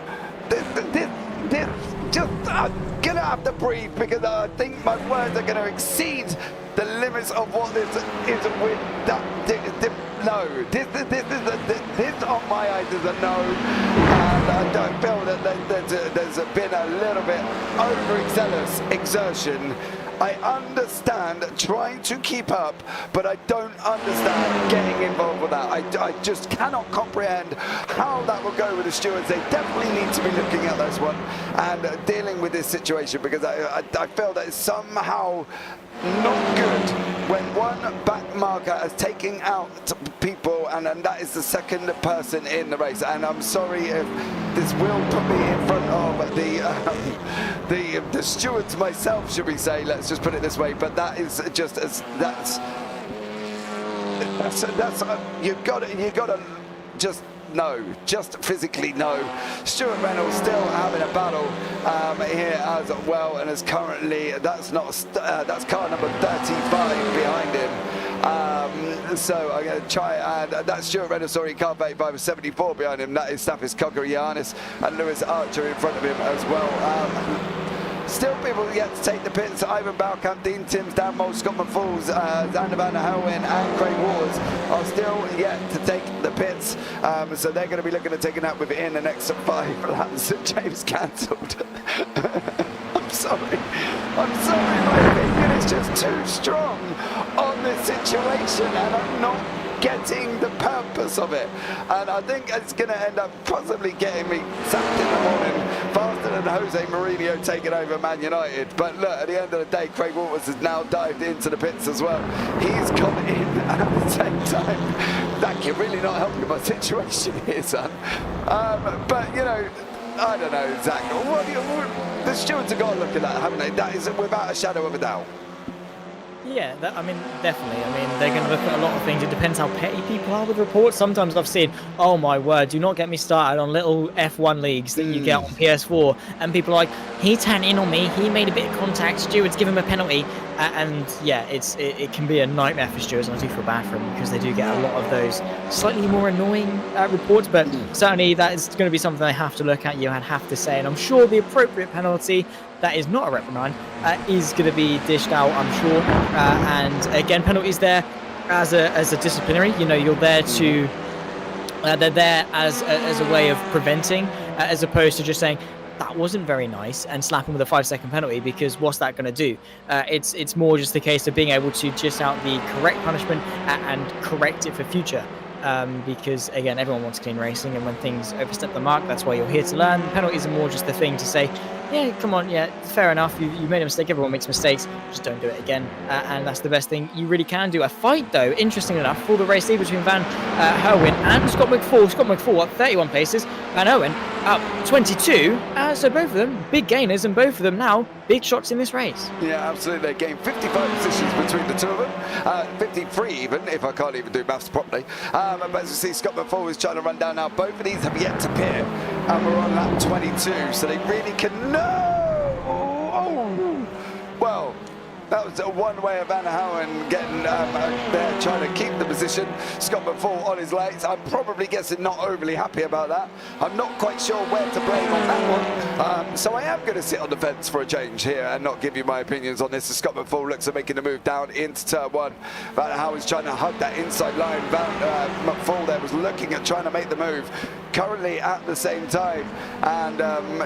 This just I'm gonna have to breathe because I think my words are gonna exceed the limits of what this is with that. No, this on my eyes is a no, and I don't feel that there's been a little bit overzealous exertion. I understand trying to keep up, but I don't understand getting involved with that. I just cannot comprehend how that will go with the stewards. They definitely need to be looking at this one and dealing with this situation, because I feel that it's somehow not good when one back marker is taking out people, and that is the second person in the race. And I'm sorry if this will put me in front of the stewards myself, should we say? Let's just put it this way. But that is just that's you got to just. No, just physically no. Stuart Reynolds still having a battle here as well, and is currently that's car number 35 behind him. So I'm going to try, and that's Stuart Reynolds, sorry, car 35 with 74 behind him. That is Stathis Kokorianis and Lewis Archer in front of him as well. Still people yet to take the pits. Ivan Balkamp, Dean Timms, Dan Mould, Scott McFalls, Xander Van der Helwen and Craig Waters are still yet to take the pits. So they're going to be looking at taking that within the next 5 laps. James cancelled. I'm sorry, my opinion is just too strong on this situation, and I'm not getting the purpose of it, and I think it's going to end up possibly getting me sacked in the morning faster than Jose Mourinho taking over Man United. But look, at the end of the day, Craig Waters has now dived into the pits as well. He's come in at the same time. Zach, you're really not helping my situation here, son. But you know, I don't know, Zach, the stewards have got to look at that, haven't they? That is without a shadow of a doubt. Yeah, I mean, definitely. I mean, they're going to look at a lot of things. It depends how petty people are with reports. Sometimes I've seen, oh my word, do not get me started on little F1 leagues that you get on PS4. And people are like, he turned in on me, he made a bit of contact, stewards give him a penalty. And yeah, it can be a nightmare for stewards, and I do feel bad for them because they do get a lot of those slightly more annoying reports. But certainly that is going to be something they have to look at, you have to say. And I'm sure the appropriate penalty that is not a reprimand is going to be dished out, I'm sure. And again, penalties there as a disciplinary. You know, you're there to they're there as a way of preventing, as opposed to just saying that wasn't very nice and slapping with a 5-second penalty, because what's that going to do? It's more just the case of being able to dish out the correct punishment and correct it for future. Because again, everyone wants clean racing, and when things overstep the mark, that's why you're here to learn. Penalties are more just the thing to say, Yeah, come on, yeah, fair enough. You made a mistake. Everyone makes mistakes. Just don't do it again. And that's the best thing you really can do. A fight, though, interesting enough, for the race lead between Van Herwin and Scott McFall. Scott McFall up 31 paces. Van Herwin up 22. So both of them big gainers, and both of them now big shots in this race. Yeah, absolutely. They gained 55 positions between the two of them. 53 even, if I can't even do maths properly. But as you see, Scott McFall is trying to run down now. Both of these have yet to pit. And we're on lap 22, so they really can... No! Oh! Well, that was one way of Van Herwin getting there, trying to keep the position. Scott McFall on his legs. I'm probably guessing not overly happy about that. I'm not quite sure where to blame on that one. So I am going to sit on the fence for a change here and not give you my opinions on this. As Scott McFall looks at making the move down into turn one. Van Herwin's trying to hug that inside line. McFall there was looking at trying to make the move currently at the same time, and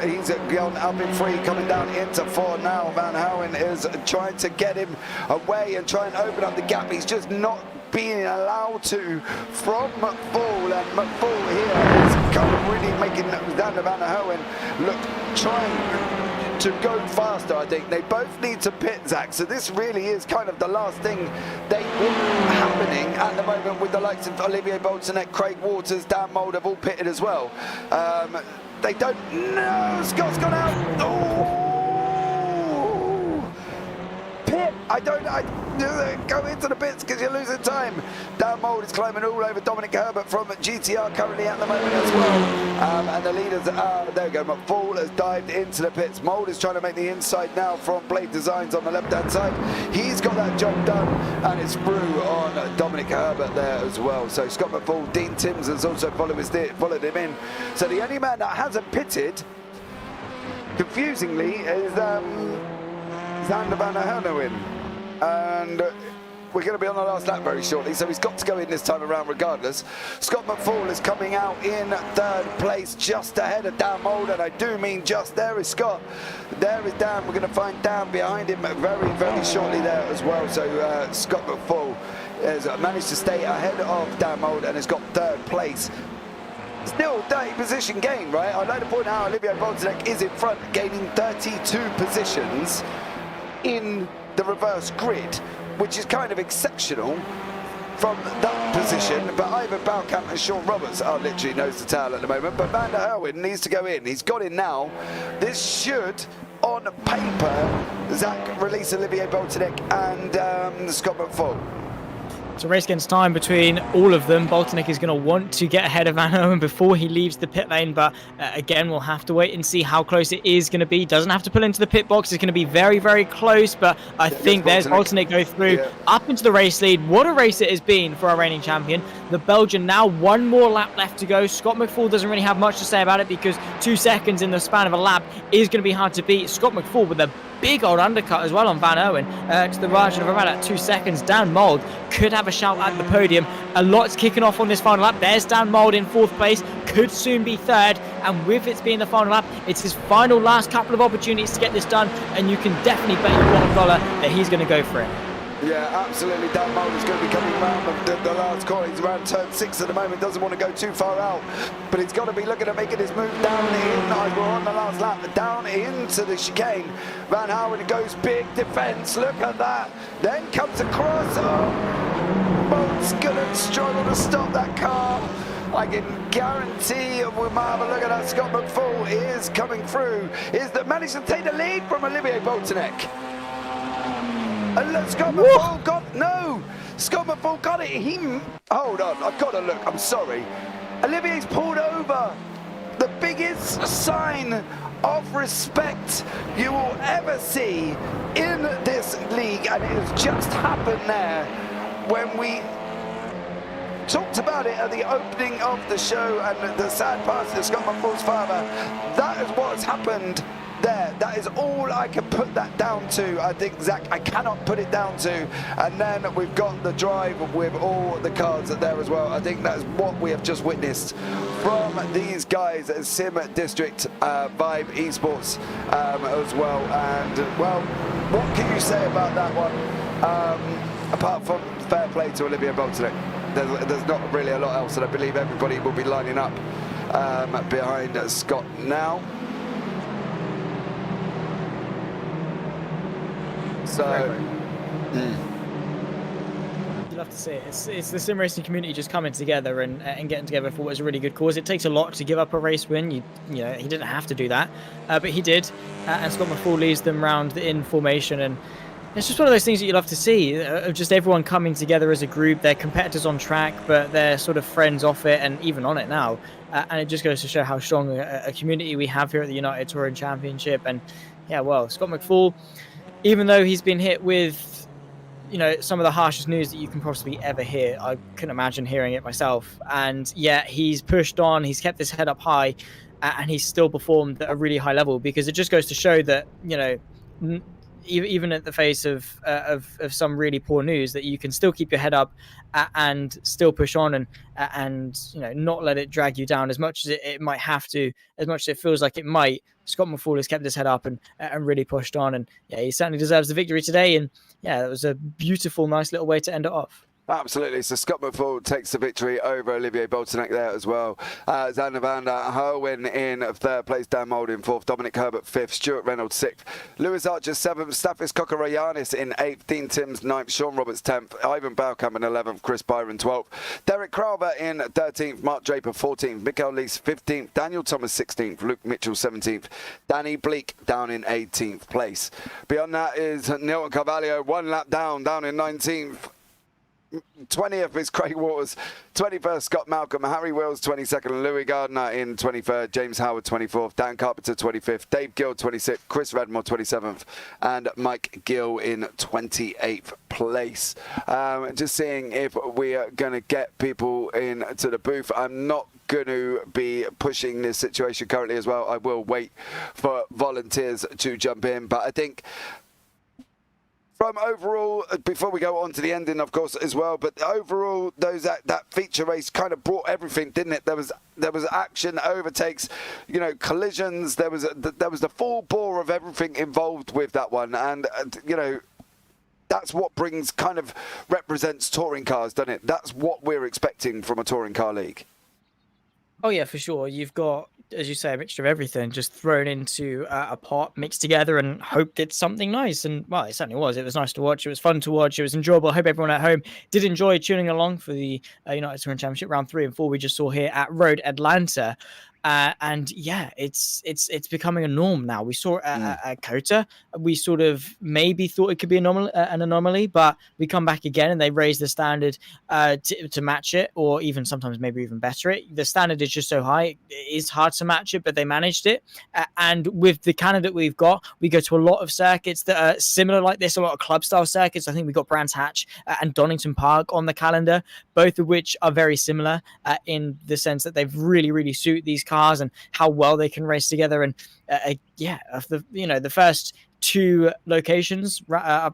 he's gone up in 3, coming down into 4 now. Van Herwin is trying to get him away and try and open up the gap. He's just not being allowed to from McFall, and McFall here is kind of really making down to Van Herwin look, trying to go faster. I think they both need to pit, Zach, so this really is kind of the last thing they want happening at the moment, with the likes of Olivier Boltonek, Craig Waters, Dan Mould have all pitted as well. They don't... No! Scott's gone out! Oh! Pit! Go into the pits because you're losing time. Dan Mould is climbing all over Dominic Herbert from GTR currently at the moment as well. And the leaders are... There we go. McFall has dived into the pits. Mould is trying to make the inside now from Blade Designs on the left-hand side. He's got that job done, and it's through on Dominic Herbert there as well. So Scott McFall, Dean Timms has also followed him in. So the only man that hasn't pitted, confusingly, is Xander Van Herwin. And we're going to be on the last lap very shortly, so he's got to go in this time around regardless. Scott McFall is coming out in 3rd place, just ahead of Dan Mould, and I do mean just. There is Scott, there is Dan. We're going to find Dan behind him very, very shortly there as well. So Scott McFall has managed to stay ahead of Dan Mould and has got 3rd place. Still 30 position gain, right? I'd like to point out Olivier Boltonek is in front, gaining 32 positions in the reverse grid, which is kind of exceptional from that position. But Ivan Balkamp and Sean Roberts are literally nose to tail at the moment. But Van Herwin needs to go in. He's got in now. This should, on paper, Zach, release Olivier Boltonek and Scott McFall. It's a race against time between all of them. Boltonek is going to want to get ahead of Van Herwin before he leaves the pit lane, but again, we'll have to wait and see how close it is going to be. Doesn't have to pull into the pit box. It's going to be very, very close, but I think there's Boltonek go through up into the race lead. What a race it has been for our reigning champion. The Belgian now 1 more lap left to go. Scott McFall doesn't really have much to say about it because 2 seconds in the span of a lap is going to be hard to beat. Scott McFall with a big old undercut as well on Van Herwin to the margin of around 2 seconds. Dan Mould could have a shout at the podium. A lot's kicking off on this final lap. There's Dan Mould in 4th place, could soon be 3rd, and with it being the final lap, it's his final last couple of opportunities to get this done, and you can definitely bet your $1 that he's going to go for it. Yeah, absolutely. Dan Mould is going to be coming around the last corner. He's around turn 6 at the moment. Doesn't want to go too far out, but he's got to be looking at making his move down in. We're on the last lap, down into the chicane. Van Herwin goes big defence. Look at that. Then comes across. Mould's going to struggle to stop that car. I can guarantee we might have a look at that. Scott McFall is coming through. Is that managed to take the lead from Olivier Boltonek. Scott McFall got... No! Scott McFall got it. Hold on, I've got to look. I'm sorry. Olivier's pulled over. The biggest sign of respect you will ever see in this league, and it has just happened there when we talked about it at the opening of the show, and the sad passing of Scott McFall's father. That is what's happened there. That is all I can put that down to. I think, Zach, I cannot put it down to. And then we've got the drive with all the cars there as well. I think that's what we have just witnessed from these guys at Sim District Vibe Esports as well. And, well, what can you say about that one? Apart from fair play to Olivier Boltonek. There's not really a lot else, and I believe everybody will be lining up behind Scott now. So, You love to see it. It's the sim racing community just coming together and getting together for what is a really good cause. It takes a lot to give up a race win. You know, he didn't have to do that, but he did. And Scott McFall leads them round in formation, and it's just one of those things that you love to see, of just everyone coming together as a group. They're competitors on track, but they're sort of friends off it and even on it now. And it just goes to show how strong a community we have here at the United Touring Championship. And yeah, well, Scott McFall, even though he's been hit with, you know, some of the harshest news that you can possibly ever hear, I couldn't imagine hearing it myself. And yet he's pushed on, he's kept his head up high, and he's still performed at a really high level, because it just goes to show that, you know, even at the face of some really poor news, that you can still keep your head up and still push on and you know, not let it drag you down as much as it might have to, as much as it feels like it might. Scott McFall has kept his head up and really pushed on, and yeah, he certainly deserves the victory today. And yeah, that was a beautiful, nice little way to end it off. Absolutely. So Scott McFall takes the victory over Olivier Boltonek there as well. Xander van der Herwin in third place, Dan Mould in fourth, Dominic Herbert fifth, Stuart Reynolds sixth, Lewis Archer seventh, Stathis Kokarayanis in eighth, Dean Timms ninth, Sean Roberts 10th, Ivan Balkamp in 11th, Chris Byron 12th, Derek Craver in 13th, Mark Draper 14th, Mikael Lees 15th, Daniel Thomas 16th, Luke Mitchell 17th, Danny Bleak down in 18th place. Beyond that is Neil Carvalho, one lap down in 19th. 20th is Craig Waters, 21st Scott Malcolm, Harry Wills 22nd, Louis Gardner in 23rd, James Howard 24th, Dan Carpenter 25th, Dave Gill 26th, Chris Redmore 27th, and Mike Gill in 28th place. Just seeing if we are going to get people into the booth. I'm not going to be pushing this situation currently as well. I will wait for volunteers to jump in, but I think from overall, before we go on to the ending, of course, as well, but overall, that feature race kind of brought everything, didn't it? There was action, overtakes, you know, collisions. There was the full bore of everything involved with that one, and you know, that's what represents touring cars, doesn't it? That's what we're expecting from a touring car league. Oh yeah, for sure. You've got, as you say, a mixture of everything just thrown into a pot, mixed together, and hoped it's something nice. And well, it certainly was. It was nice to watch. It was fun to watch. It was enjoyable. I hope everyone at home did enjoy tuning along for the United Touring Championship round 3 and 4 we just saw here at Road Atlanta. And yeah, it's becoming a norm now. We saw at COTA. We sort of maybe thought it could be an anomaly, but we come back again and they raise the standard to match it, or even sometimes maybe even better it. The standard is just so high, it is hard to match it, but they managed it. And with the candidate we've got, we go to a lot of circuits that are similar like this, a lot of club style circuits. I think we got Brands Hatch and Donington Park on the calendar, both of which are very similar in the sense that they've really suit these cars and how well they can race together. And the first 2 locations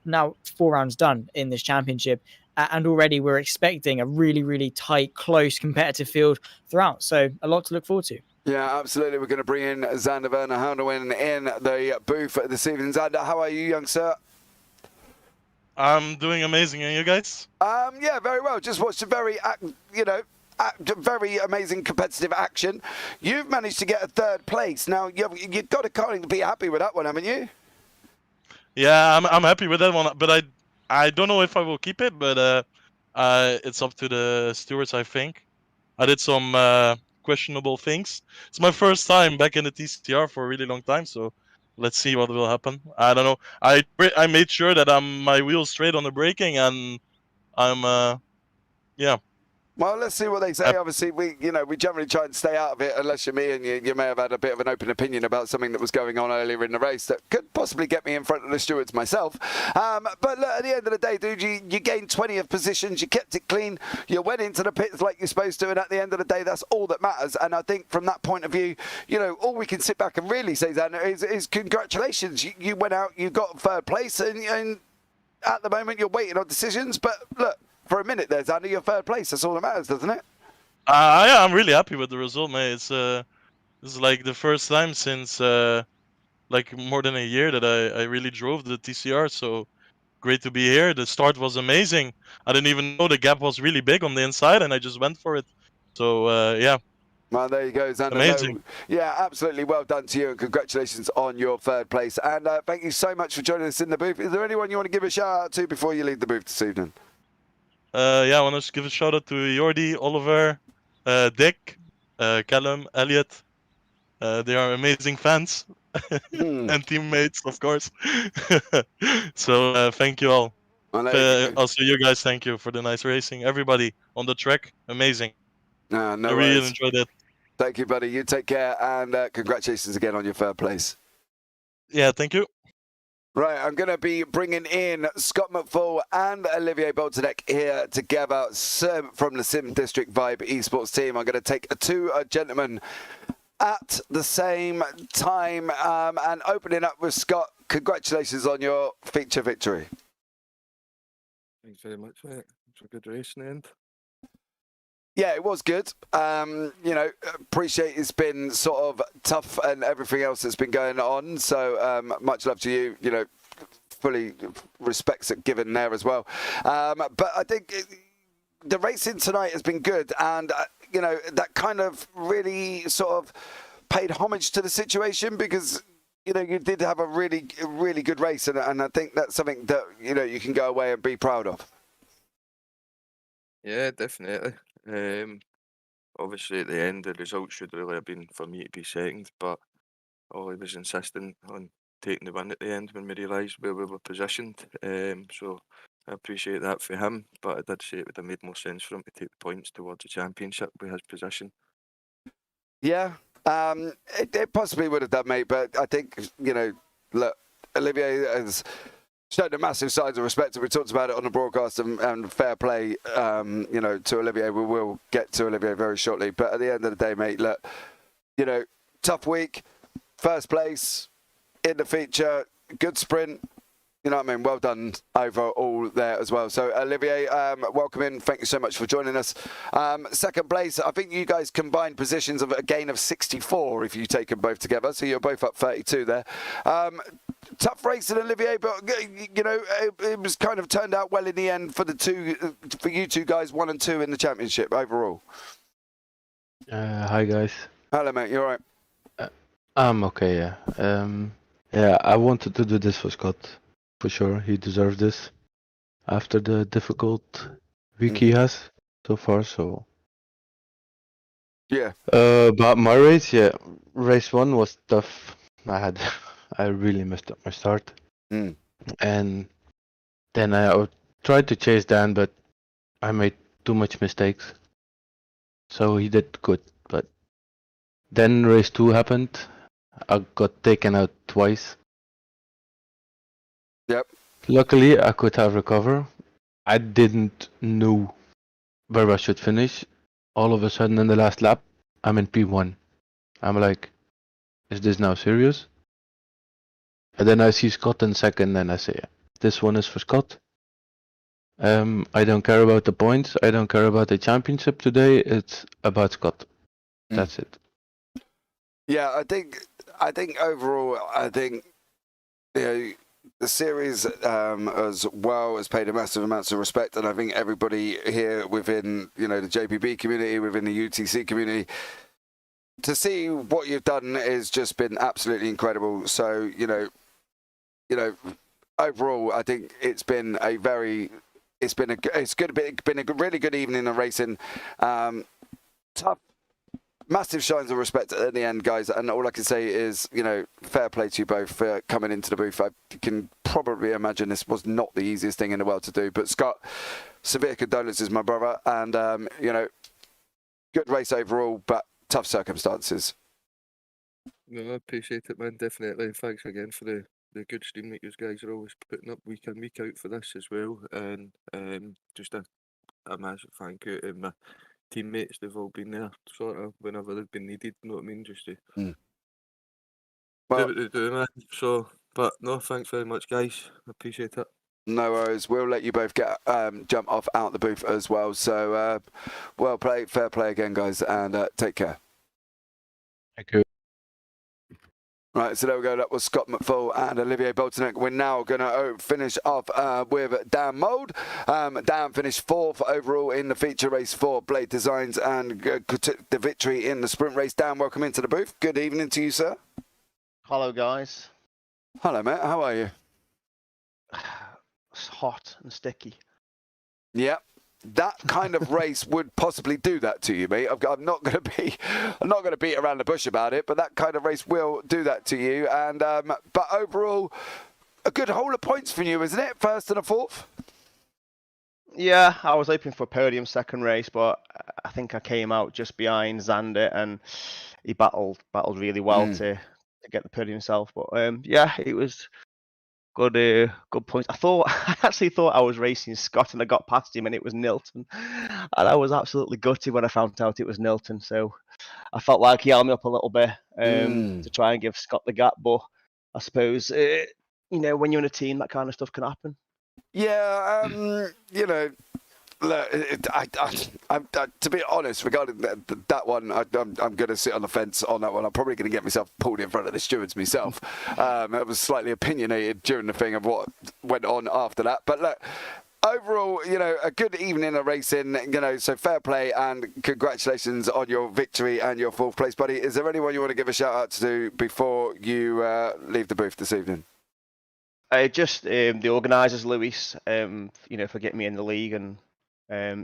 now 4 rounds done in this championship, and already we're expecting a really tight, close, competitive field throughout. So a lot to look forward to. Yeah, absolutely. We're going to bring in Xander van der Herwin in the booth this evening. Xander, how are you, young sir? I'm doing amazing, and you guys? Yeah, very well. Just watched a very amazing competitive action. You've managed to get a 3rd place. Now, you've got to kind of be happy with that one, haven't you? Yeah, I'm happy with that one, but I don't know if I will keep it, but it's up to the stewards, I think. I did some questionable things. It's my first time back in the TCR for a really long time, so let's see what will happen. I don't know. I made sure that my wheel's straight on the braking, and I'm yeah. Well, let's see what they say. Obviously, we generally try and stay out of it, unless you're me and you may have had a bit of an open opinion about something that was going on earlier in the race that could possibly get me in front of the stewards myself. But look, at the end of the day, dude, you gained 20th positions, you kept it clean, you went into the pits like you're supposed to, and at the end of the day, that's all that matters. And I think from that point of view, you know, all we can sit back and really say, Xander, is congratulations. You went out, you got 3rd place, and at the moment, you're waiting on decisions. But look, for a minute there, Xander, you're 3rd place. That's all that matters, doesn't it? Yeah, I'm really happy with the result, mate. It's this is like the first time since like more than a year that I really drove the TCR. So great to be here. The start was amazing. I didn't even know the gap was really big on the inside, and I just went for it. So yeah, Well, there you go, Xander. Amazing. No, yeah, absolutely well done to you, and congratulations on your third place. And thank you so much for joining us in the booth. Is there anyone you want to give a shout out to before you leave the booth this evening? Yeah, I want to give a shout out to Jordi, Oliver, Dick, Callum, Elliot. They are amazing fans and teammates, of course. So thank you all. Well, Also, you guys, thank you for the nice racing. Everybody on the track, amazing. no I worries. really enjoyed it. Thank you, buddy. You take care, and congratulations again on your third place. Yeah, thank you. Right, I'm going to be bringing in Scott McFall and Olivier Boltonek here together from the Sim District Vibe esports team. I'm going to take two gentlemen at the same time, and opening up with Scott. Congratulations on your feature victory. Thanks very much, mate. It's a good race in the end. Yeah, it was good. You know, appreciate it's been sort of tough and everything else that's been going on. So much love to you. You know, fully respects it given there as well. But I think the racing tonight has been good, and you know, that kind of really sort of paid homage to the situation, because you know, you did have a really good race, and I think that's something that, you know, you can go away and be proud of. Yeah, definitely. Obviously, at the end, the result should really have been for me to be second, but Ollie was insistent on taking the win at the end when we realised where we were positioned. So I appreciate that for him, but I did say it would have made more sense for him to take the points towards the championship with his position. Yeah, it possibly would have done, mate, but I think, you know, look, Olivier has shown a massive signs of respect, and we talked about it on the broadcast, and fair play, you know, to Olivier. We will get to Olivier very shortly, but at the end of the day, mate, look, you know, tough week, first place in the feature, good sprint, you know what I mean, well done overall there as well. So Olivier, welcome in, thank you so much for joining us. Second place, I think you guys combined positions of a gain of 64 if you take them both together, so you're both up 32 there. Tough race in Olivier, but you know, it was kind of turned out well in the end for for you two guys, 1 and 2 in the championship overall. Hi guys. Hello mate, you alright? I'm okay, yeah. Yeah, I wanted to do this for Scott, for sure. He deserves this after the difficult week he has so far, so. Yeah. About my race, yeah, race 1 was tough. I really messed up my start. And then I tried to chase Dan, but I made too much mistakes. So he did good, but then race 2 happened. I got taken out twice. Yep. Luckily, I could have recovered. I didn't know where I should finish. All of a sudden, in the last lap, I'm in P1. I'm like, is this now serious? And then I see Scott in second, and I say, this one is for Scott. I don't care about the points. I don't care about the championship today. It's about Scott. That's it. Yeah, I think overall, I think, you know, the series as well has paid a massive amounts of respect, and I think everybody here within, you know, the JPB community, within the UTC community, to see what you've done has just been absolutely incredible. So, you know, overall, I think it's been a really good evening of racing. Tough. Massive shines of respect at the end, guys, and all I can say is, you know, fair play to you both for coming into the booth. I can probably imagine this was not the easiest thing in the world to do, but Scott, severe condolences, my brother, and, you know, good race overall, but tough circumstances. No, I appreciate it, man, definitely. Thanks again for the good stream that you guys are always putting up week in, week out for this as well, and just a massive thank you to my teammates. They've all been there sort of whenever they've been needed, you know what I mean, just to do what they do, man. So, but no, thanks very much, guys, I appreciate it. No worries, we'll let you both get jump off out the booth as well. So well played, fair play again, guys, and take care. Thank you. Right, so there we go. That was Scott McFall and Olivier Boltonek. We're now going to finish off with Dan Mould. Dan finished 4th overall in the feature race for Blade Designs and took the victory in the sprint race. Dan, welcome into the booth. Good evening to you, sir. Hello, guys. Hello, mate. How are you? It's hot and sticky. Yep. That kind of race would possibly do that to you, mate. I'm not going to beat around the bush about it, but that kind of race will do that to you. And but overall, a good hole of points for you, isn't it? 1st and a 4th. Yeah, I was hoping for a podium second race, but I think I came out just behind Xander, and he battled really well to get the podium himself. But yeah, it was good points. I actually thought I was racing Scott, and I got past him, and it was Nilton, and I was absolutely gutted when I found out it was Nilton. So I felt like he held me up a little bit to try and give Scott the gap. But I suppose when you're in a team, that kind of stuff can happen. Yeah, look, to be honest, regarding that one, I'm going to sit on the fence on that one. I'm probably going to get myself pulled in front of the stewards myself. I was slightly opinionated during the thing of what went on after that. But look, overall, a good evening of racing, so fair play and congratulations on your victory and your 4th place, buddy. Is there anyone you want to give a shout out to before you leave the booth this evening? Just the organisers, Luis, for getting me in the league, and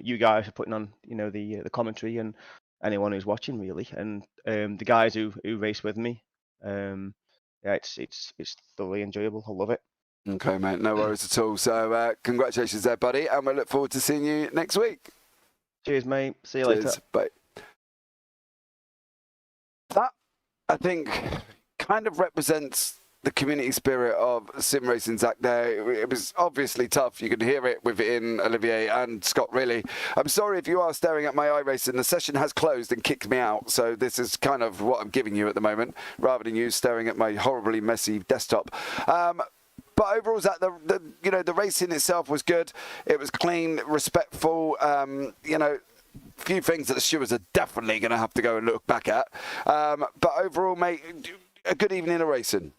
you guys for putting on, the commentary, and anyone who's watching really, and the guys who race with me. Yeah, it's thoroughly enjoyable. I love it. Okay, mate, no worries at all. So congratulations there, buddy, and we look forward to seeing you next week. Cheers, mate. See you Cheers. later. Bye. That, I think, kind of represents the community spirit of sim racing, Zach. There, it was obviously tough. You could hear it within Olivier and Scott, really. I'm sorry if you are staring at my iRacing. The session has closed and kicked me out, so this is kind of what I'm giving you at the moment, rather than you staring at my horribly messy desktop. But overall, Zach, the racing itself was good. It was clean, respectful. Few things that the stewards are definitely going to have to go and look back at. But overall, mate, a good evening of racing.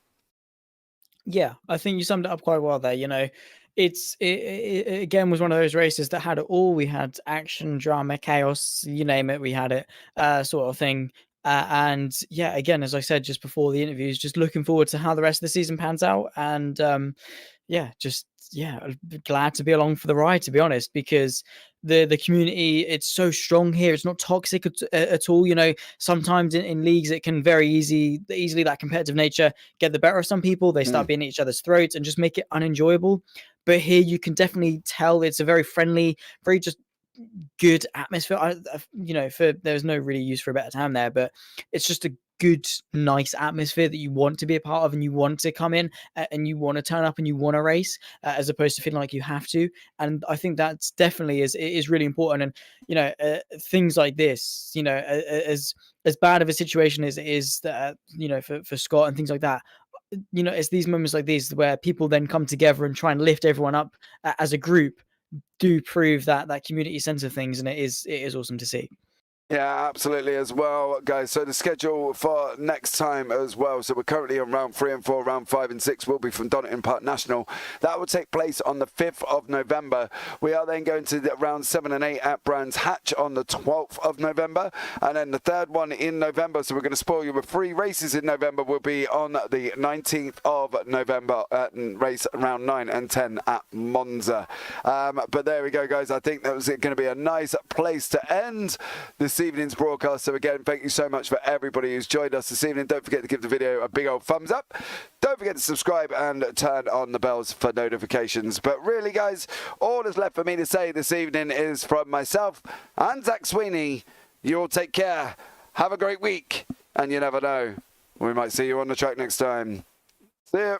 Yeah, I think you summed it up quite well there. It again was one of those races that had it all. We had action, drama, chaos, you name it, we had it, sort of thing. And yeah, again, as I said just before the interviews, just looking forward to how the rest of the season pans out. And glad to be along for the ride, to be honest, because the community, it's so strong here. It's not toxic at all. Sometimes in leagues it can very easily that competitive nature get the better of some people. They start being at each other's throats and just make it unenjoyable. But here you can definitely tell it's a very friendly, very just good atmosphere. There's no really use for a better term there, but it's just a good, nice atmosphere that you want to be a part of, and you want to come in and you want to turn up and you want to race, as opposed to feeling like you have to. And I think that's definitely is really important. And things like this, as bad of a situation as it is that for Scott and things like that, it's these moments like these where people then come together and try and lift everyone up as a group, do prove that community sense of things, and it is awesome to see. Yeah, absolutely as well, guys. So the schedule for next time as well. So we're currently on round 3 and 4. Round 5 and 6 will be from Donington Park National. That will take place on the 5th of November. We are then going to round 7 and 8 at Brands Hatch on the 12th of November. And then the third one in November, so we're going to spoil you with 3 races in November, will be on the 19th of November at race round 9 and 10 at Monza. But there we go, guys. I think that was going to be a nice place to end this evening's broadcast. So again, thank you so much for everybody who's joined us this evening. Don't forget to give the video a big old thumbs up. Don't forget to subscribe and turn on the bells for notifications. But really, guys, all that's left for me to say this evening is from myself and Zach Sweeney. You all take care. Have a great week. And you never know, we might see you on the track next time. See ya.